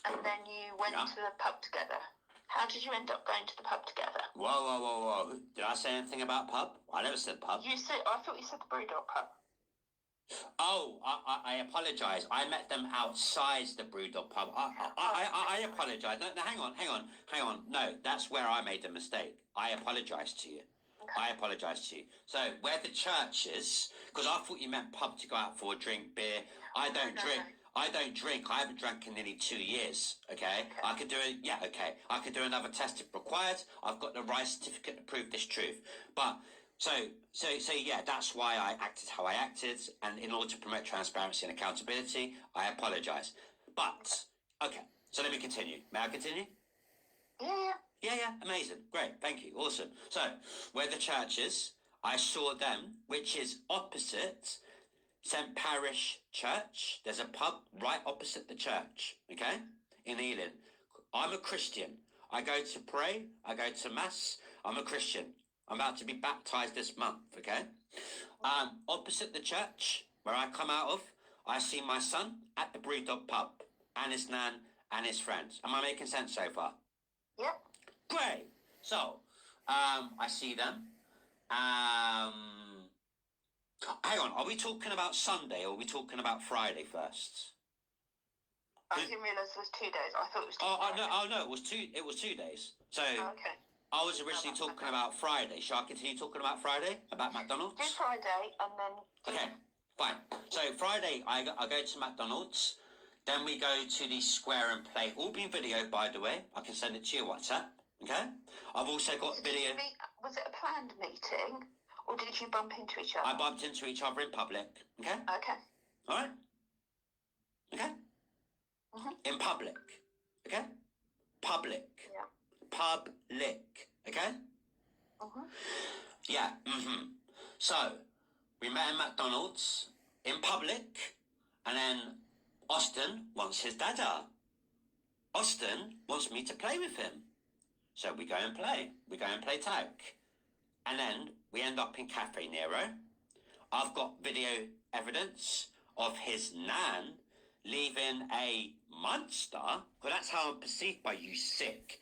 And then you went to the pub together. How did you end up going to the pub together? Whoa. Did I say anything about pub? I never said pub. I thought you said the Brewdog pub. Oh, I apologise. I met them outside the Brewdog pub. I apologise. No, hang on. No, that's where I made the mistake. I apologise to you. Okay. I apologise to you. So, where the church is, because I thought you meant pub to go out for a drink, beer. I don't drink. I don't drink. I haven't drank in nearly 2 years. Okay? I could do it. Yeah. Okay. I could do another test if required. I've got the right certificate to prove this truth. But so yeah, that's why I acted how I acted, and in order to promote transparency and accountability, I apologise. But okay. So let me continue. May I continue? Yeah. Amazing. Great. Thank you. Awesome. So where the church is, I saw them, which is opposite St. Parish Church. There's a pub right opposite the church, okay, in Ealing. I'm a Christian. I go to pray. I go to Mass. I'm a Christian. I'm about to be baptised this month, okay? Opposite the church, where I come out of, I see my son at the Brewdog pub, and his nan and his friends. Am I making sense so far? Yep. Great. So, I see them. Hang on, are we talking about Sunday or are we talking about Friday first? I didn't realise it was 2 days. I thought it was 2 days. No, it was 2 days. So okay. I was originally talking about Friday. Shall I continue talking about Friday? About McDonald's? Do Friday and then... Okay, fine. So Friday I go to McDonald's. Then we go to the Square and Play. All been videoed, by the way. I can send it to your WhatsApp. Okay? I've also got video... Was it a planned meeting? Or did you bump into each other? I bumped into each other in public. Okay? Okay. All right? Okay? In public. Okay? Public. Yeah. Public. Okay? Yeah. So, we met in McDonald's in public, and then Austin wants his dada. Austin wants me to play with him. So we go and play. We go and play tag. And then we end up in Cafe Nero. I've got video evidence of his nan leaving a monster. Well, that's how I'm perceived by you sick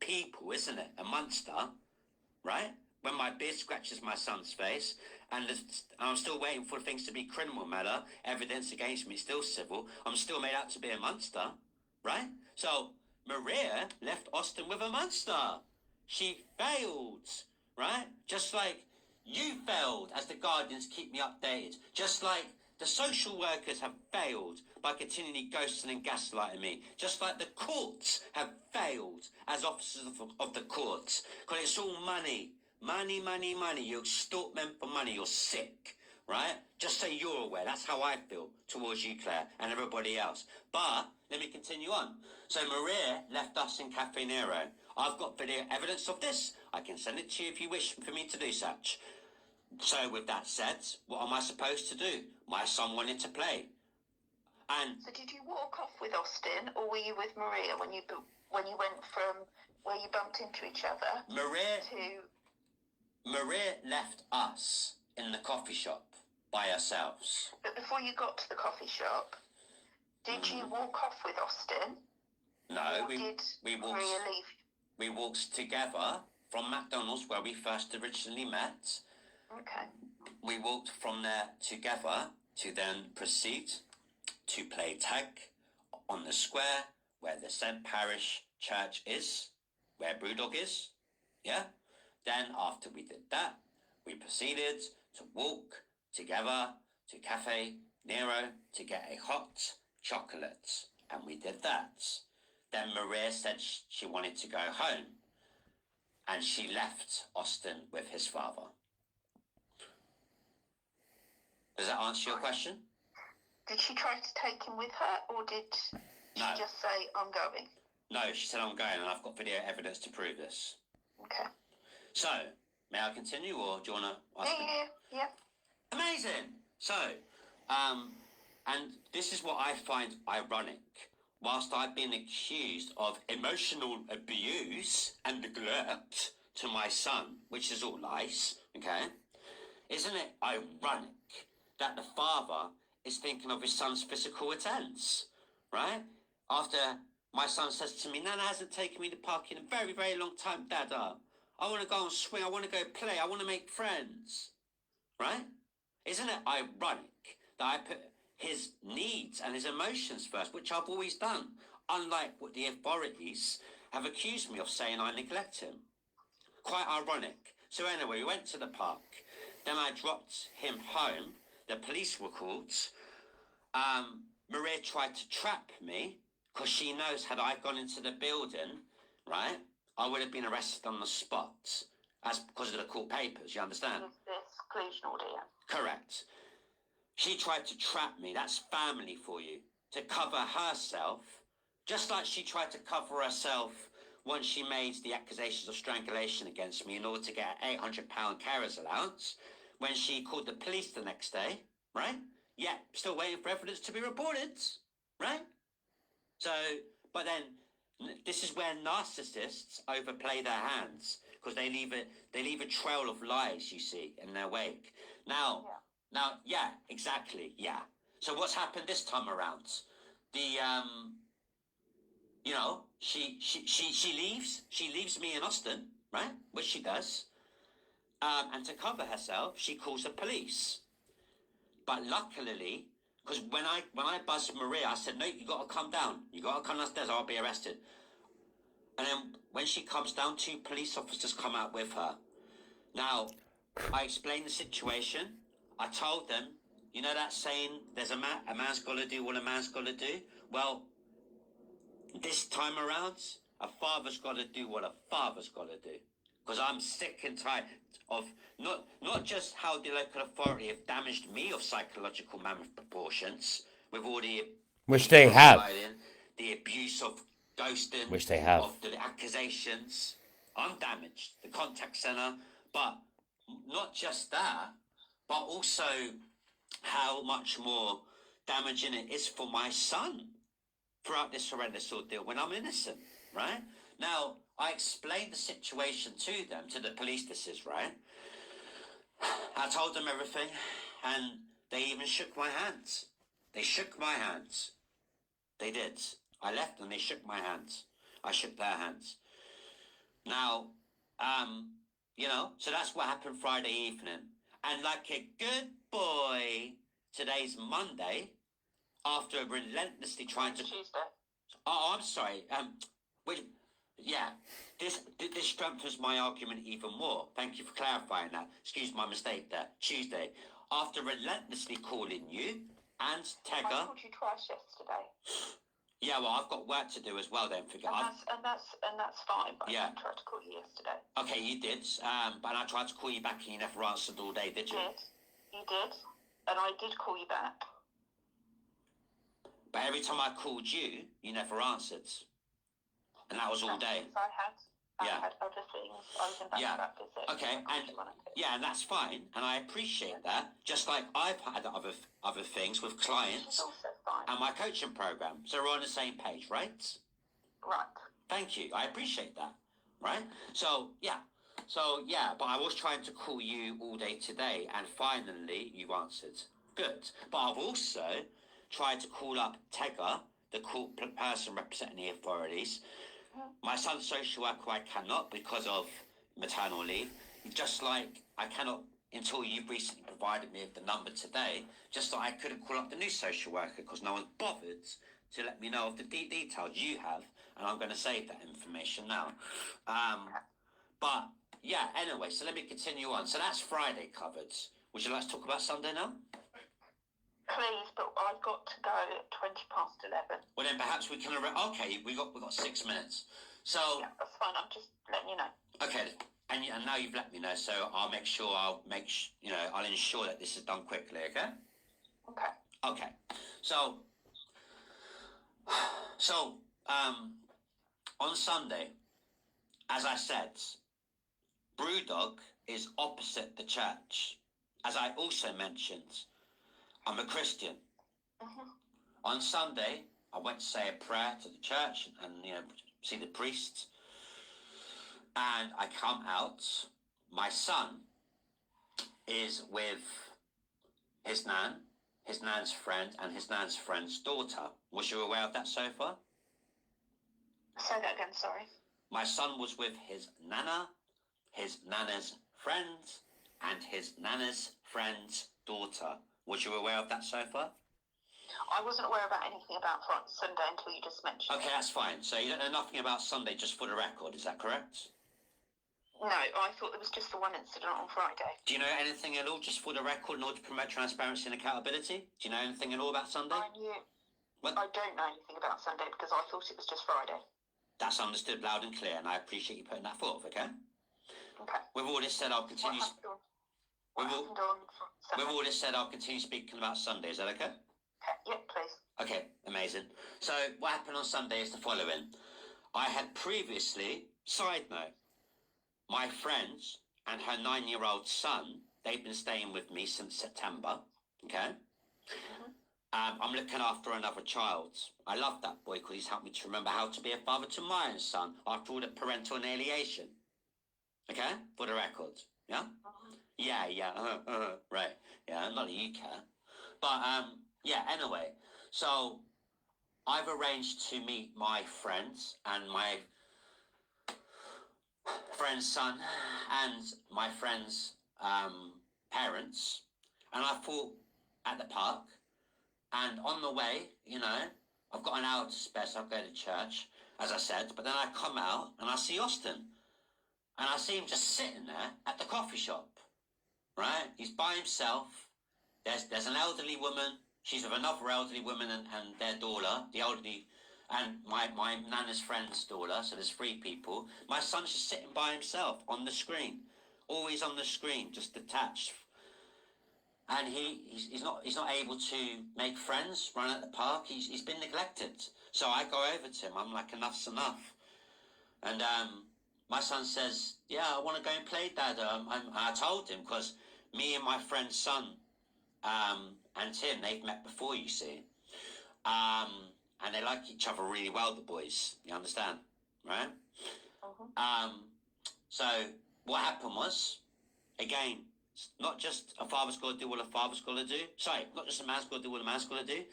people, isn't it? A monster, right? When my beard scratches my son's face, and I'm still waiting for things to be criminal matter, evidence against me still civil, I'm still made out to be a monster, right? So Maria left Austin with a monster. She failed, right? Just like you failed, as the Guardians keep me updated. Just like the social workers have failed by continually ghosting and gaslighting me. Just like the courts have failed as officers of the courts. Because it's all money. Money, money, money. You extort men for money. You're sick, right? Just so you're aware. That's how I feel towards you, Claire, and everybody else. But let me continue on. So Maria left us in Cafe Nero. I've got video evidence of this. I can send it to you if you wish for me to do such. So with that said, what am I supposed to do? My son wanted to play. And so did you walk off with Austin, or were you with Maria when you went from where you bumped into each other, Maria left us in the coffee shop by ourselves. But before you got to the coffee shop, did you walk off with Austin? No, or did walked. Maria leave? We walked together from McDonald's where we first originally met. Okay. We walked from there together to then proceed to play tag on the square where the St. Parish Church is, where Brewdog is. Yeah. Then after we did that, we proceeded to walk together to Cafe Nero to get a hot chocolate. And we did that. Then Maria said she wanted to go home. And she left Austin with his father. Does that answer your question? Did she try to take him with her, or did she just say, I'm going? No, she said, I'm going, and I've got video evidence to prove this. Okay. So, may I continue, or do you want to ask me? Yeah. Amazing! So, and this is what I find ironic. Whilst I've been accused of emotional abuse and neglect to my son, which is all lies, okay? Isn't it ironic that the father is thinking of his son's physical attempts, right? After my son says to me, Nana hasn't taken me to the park in a very, very long time, Dada. I want to go and swing, I want to go play, I want to make friends, right? Isn't it ironic that I put his needs and his emotions first, which I've always done, unlike what the authorities have accused me of saying I neglect him? Quite ironic. So anyway, we went to the park. Then I dropped him home. The police were called. Maria tried to trap me because she knows had I gone into the building, right, I would have been arrested on the spot as because of the court papers, you understand? The exclusion order, yeah. Correct. She tried to trap me. That's family for you. To cover herself, just like she tried to cover herself once she made the accusations of strangulation against me in order to get an £800 carer's allowance, when she called the police the next day, right? Yeah, still waiting for evidence to be reported, right? So, but then this is where narcissists overplay their hands because they leave a trail of lies, you see, in their wake. Now, yeah, exactly, yeah. So what's happened this time around? You know, she leaves me in Austin, right? Which she does. And to cover herself, she calls the police. But luckily, because when I buzzed Maria, I said, no, you got to come down. You got to come downstairs, I'll be arrested. And then when she comes down, 2 police officers come out with her. Now, I explained the situation. I told them, you know that saying, there's a man's got to do what a man's got to do? Well, this time around, a father's got to do what a father's got to do. Because I'm sick and tired of not just how the local authority have damaged me of psychological mammoth proportions with all the which they have, the abuse of ghosting, which they have, of the accusations. I'm damaged, the contact centre, but not just that, but also how much more damaging it is for my son throughout this horrendous ordeal when I'm innocent, right? Now, I explained the situation to them, to the police, this is, right? I told them everything, and they even shook my hands. They shook my hands. They did. I left and they shook my hands. I shook their hands. Now, you know, so that's what happened Friday evening. And like a good boy, today's Monday, after relentlessly trying to... Tuesday. Oh, I'm sorry. Yeah, this strengthens my argument even more. Thank you for clarifying that. Excuse my mistake there. Tuesday. After relentlessly calling you and Tegger... I called you twice yesterday. Yeah, well, I've got work to do as well, don't forget. And that's fine, but yeah. I tried to call you yesterday. Okay, you did. But I tried to call you back and you never answered all day, did you? You did. And I did call you back. But every time I called you, you never answered. And that was all day. I had other things. I was in back-to-back visits. Okay, and that's fine, and I appreciate that. Just like I've had other things with clients. Which is also fine. And my coaching program, so we're on the same page, right? Right. Thank you. I appreciate that. right? So yeah, but I was trying to call you all day today, and finally you answered. Good. But I've also tried to call up Tega, the court person representing the authorities. My son's social worker, I cannot because of maternal leave. Just like I cannot until you've recently provided me with the number today, just like I couldn't call up the new social worker because no one's bothered to let me know of the details you have, and I'm going to save that information now. But yeah, anyway, so let me continue on. So that's Friday covered. Would you like to talk about Sunday now? Please, but I've got to go at 11:20. Well, then perhaps we can. Okay, we got 6 minutes. So yeah, that's fine. I'm just letting you know. Okay, and now you've let me know, so I'll make sure I'll ensure that this is done quickly. Okay. Okay. Okay. So on Sunday, as I said, Brewdog is opposite the church. As I also mentioned, I'm a Christian. Mm-hmm. On Sunday, I went to say a prayer to the church and see the priests. And I come out. My son is with his nan's friend, and his nan's friend's daughter. Was you aware of that so far? Say that again, sorry. My son was with his nana, his nana's friend, and his nana's friend's daughter. Was you aware of that so far? I wasn't aware about anything about Sunday until you just mentioned it. Okay, that's fine. So you don't know nothing about Sunday, just for the record, is that correct? No, I thought there was just the one incident on Friday. Do you know anything at all, just for the record, in order to promote transparency and accountability? Do you know anything at all about Sunday? I don't know anything about Sunday because I thought it was just Friday. That's understood loud and clear, and I appreciate you putting that forth, okay? Okay. With all this said, I'll continue... What happened on Sunday? With all this said, I'll continue speaking about Sunday. Is that okay? Yeah, please. Okay, amazing. So what happened on Sunday is the following. I had previously, side note, my friends and her 9-year-old son, they've been staying with me since September, okay? Mm-hmm. I'm looking after another child. I love that boy because he's helped me to remember how to be a father to my own son after all the parental alienation. Okay? For the record. Yeah? Mm-hmm. Yeah, right. Yeah, not that you care. But, yeah, anyway. So, I've arranged to meet my friends and my friend's son and my friend's parents. And I thought at the park. And on the way, I've got an hour to spare, so I'll go to church, as I said. But then I come out and I see Austin. And I see him just sitting there at the coffee shop, right? He's by himself. There's an elderly woman. She's with another elderly woman and their daughter, the elderly, and my nana's friend's daughter. So there's 3 people. My son's just sitting by himself on the screen, always on the screen, just detached. And he's not able to make friends, run at the park. He's been neglected. So I go over to him. I'm like, enough's enough. And my son says, yeah, I want to go and play, Dad. I told him because me and my friend's son and Tim, they've met before, you see. And they like each other really well, the boys. You understand, right? Mm-hmm. So what happened was, again, not just a father's got to do what a father's got to do. Sorry, not just a man's got to do what a man's got to do.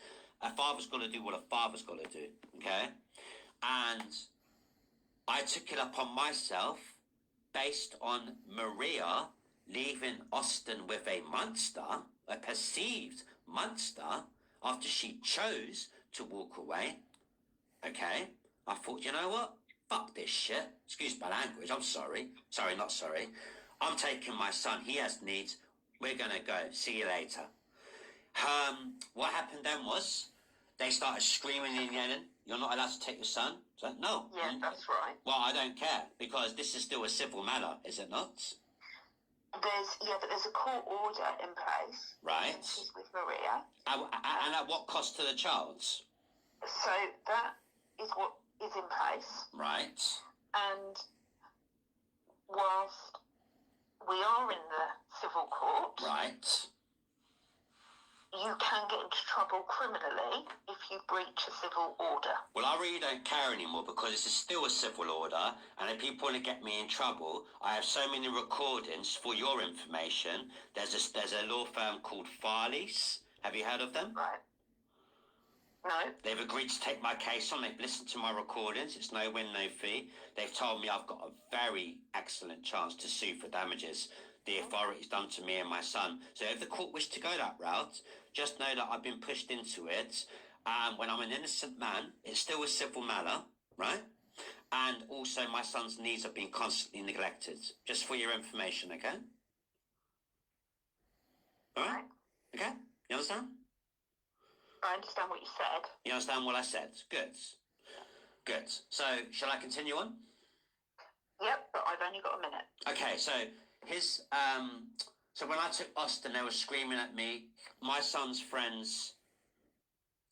A father's got to do what a father's got to do, okay? And I took it upon myself based on Maria leaving Austin with a monster, a perceived monster, after she chose to walk away, okay? I thought, you know what? Fuck this shit. Excuse my language, I'm sorry. Sorry, not sorry. I'm taking my son. He has needs. We're going to go. See you later. What happened then was they started screaming and yelling, you're not allowed to take your son. So, no. Yeah, that's right. Well, I don't care because this is still a civil matter, is it not? But there's a court order in place. Right. She's with Maria. And at what cost to the child? So that is what is in place. Right. And whilst we are in the civil court, right, you can get into trouble criminally if you breach a civil order. Well, I really don't care anymore because it's still a civil order, and if people want to get me in trouble, I have so many recordings for your information. There's a law firm called Farley's. Have you heard of them? Right. No. They've agreed to take my case on. They've listened to my recordings. It's no win, no fee. They've told me I've got a very excellent chance to sue for damages the authorities done to me and my son. So if the court wished to go that route, just know that I've been pushed into it. When I'm an innocent man, it's still a civil matter, right? And also my son's needs have been constantly neglected. Just for your information, okay? All right? Okay? You understand? I understand what you said. You understand what I said? Good. Good. So, shall I continue on? Yep, but I've only got a minute. Okay, so so when I took Austin, they were screaming at me. My son's friends,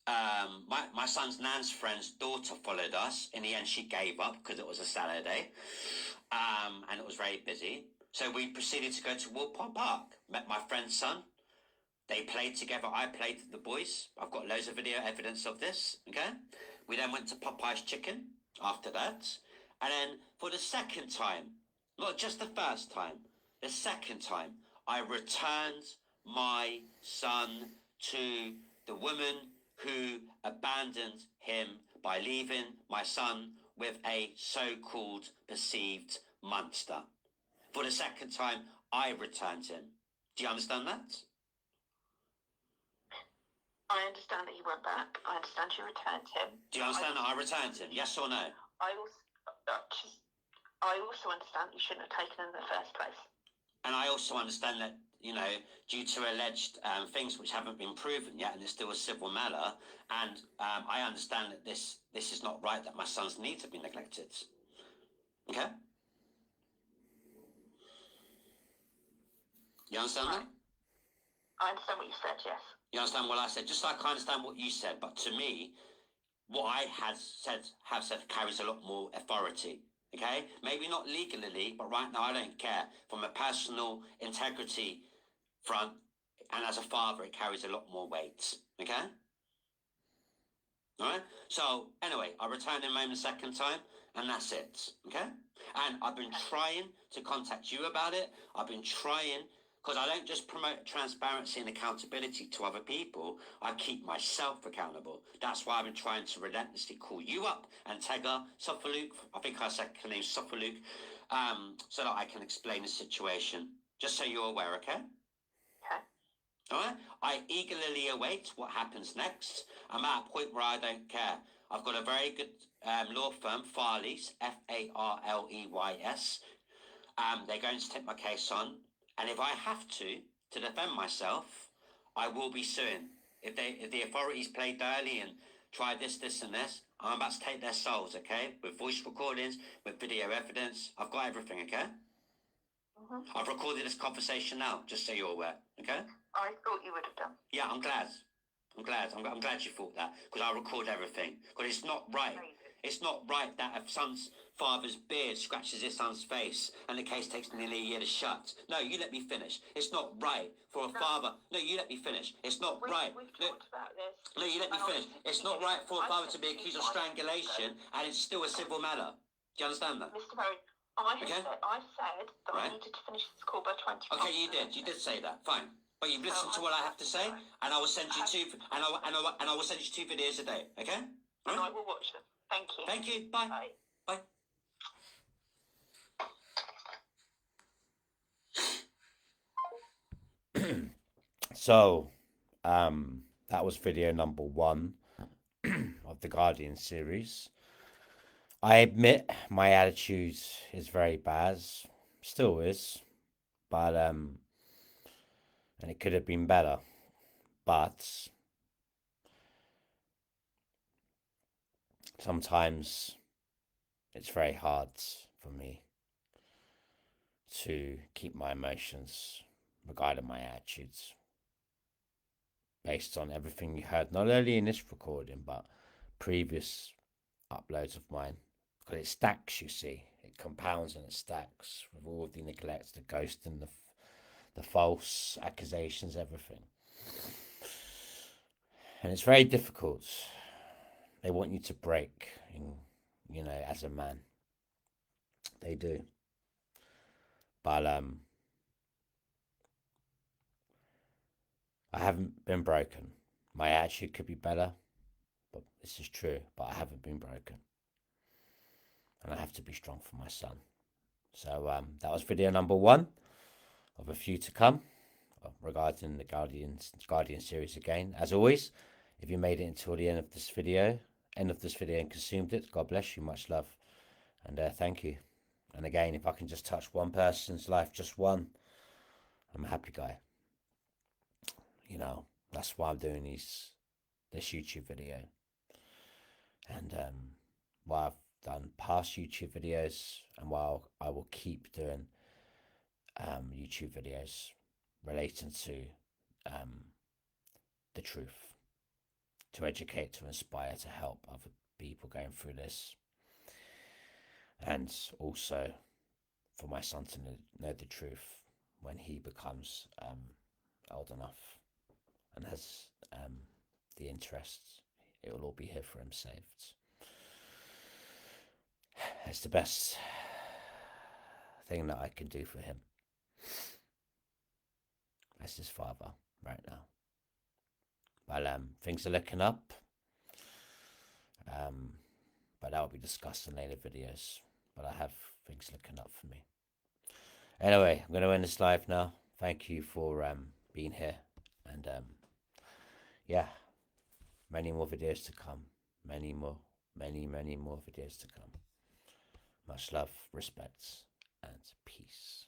my son's nan's friend's daughter followed us. In the end, she gave up because it was a Saturday, and it was very busy. So we proceeded to go to Walpole Park. Met my friend's son. They played together. I played with the boys. I've got loads of video evidence of this, okay? We then went to Popeye's Chicken after that. And then for the second time, not just the first time, the second time, I returned my son to the woman who abandoned him by leaving my son with a so-called perceived monster. For the second time, I returned him. Do you understand that? I understand that you went back. I understand you returned him. Do you understand that I returned him? Yes or no? I also understand that you shouldn't have taken him in the first place. And I also understand that, you know, due to alleged things which haven't been proven yet, and it's still a civil matter, and I understand that this is not right, that my son's needs have been neglected. Okay? You understand that? I understand what you said, yes. You understand what I said? Just like I understand what you said, but to me, what I have said carries a lot more authority. Okay? Maybe not legally, but right now I don't care. From a personal integrity front, and as a father, it carries a lot more weight. Okay? All right? So, anyway, I returned him home the second time, and that's it. Okay? And I've been trying to contact you about it. I've been trying, because I don't just promote transparency and accountability to other people, I keep myself accountable. That's why I've been trying to relentlessly call you up and Tega, Sophaluk, I think I said her name Sophaluk, so that I can explain the situation. Just so you're aware, okay? Okay. All right? I eagerly await what happens next. I'm at a point where I don't care. I've got a very good law firm, Farley's, F-A-R-L-E-Y-S. They're going to take my case on. And if I have to defend myself, I will be suing. If the authorities play dirty and try this, and this, I'm about to take their souls, okay? With voice recordings, with video evidence. I've got everything, okay? Mm-hmm. I've recorded this conversation now, just so you're aware, okay? I thought you would have done. Yeah, I'm glad. I'm glad you thought that, because I'll record everything. Because it's not right. It's not right that a son's father's beard scratches his son's face and the case takes nearly a year to shut. No, you let me finish. It's not right for a father. No, you let me finish. It's not right. We've talked about this. No, you let me finish. It's not right for a father to be accused of strangulation and it's still a civil matter. Do you understand that? Mr. Perry, I said that I needed to finish this call by 20 Okay, you did. You did say that. Fine. But you've listened to what I have to say, and I will send you I will send you 2 videos a day. Okay? And I will watch them. Thank you. Thank you. Bye. Bye. So, that was video number 1 of the Guardian series. I admit my attitude is very bad, still is, but and it could have been better, but sometimes it's very hard for me to keep my emotions regarding my attitudes based on everything you heard, not only in this recording but previous uploads of mine, because it stacks, you see, it compounds and it stacks with all the neglect, the ghosting, the false accusations, everything. And it's very difficult. They want you to break, as a man. They do. But I haven't been broken. My attitude could be better, but this is true. But I haven't been broken. And I have to be strong for my son. So that was video number 1 of a few to come regarding the Guardian series again. As always, if you made it until the end of this video and consumed it, God bless you, much love, and thank you. And again, if I can just touch one person's life, just one, I'm a happy guy. That's why I'm doing this YouTube video. And while I've done past YouTube videos, and while I will keep doing YouTube videos relating to the truth, to educate, to inspire, to help other people going through this, and also for my son to know the truth when he becomes old enough and has the interests. It will all be here for him saved. It's the best thing that I can do for him as his father right now. But things are looking up. But that will be discussed in later videos. But I have things looking up for me. Anyway, I'm going to end this live now. Thank you for being here. And yeah, many more videos to come. Many more videos to come. Much love, respect, and peace.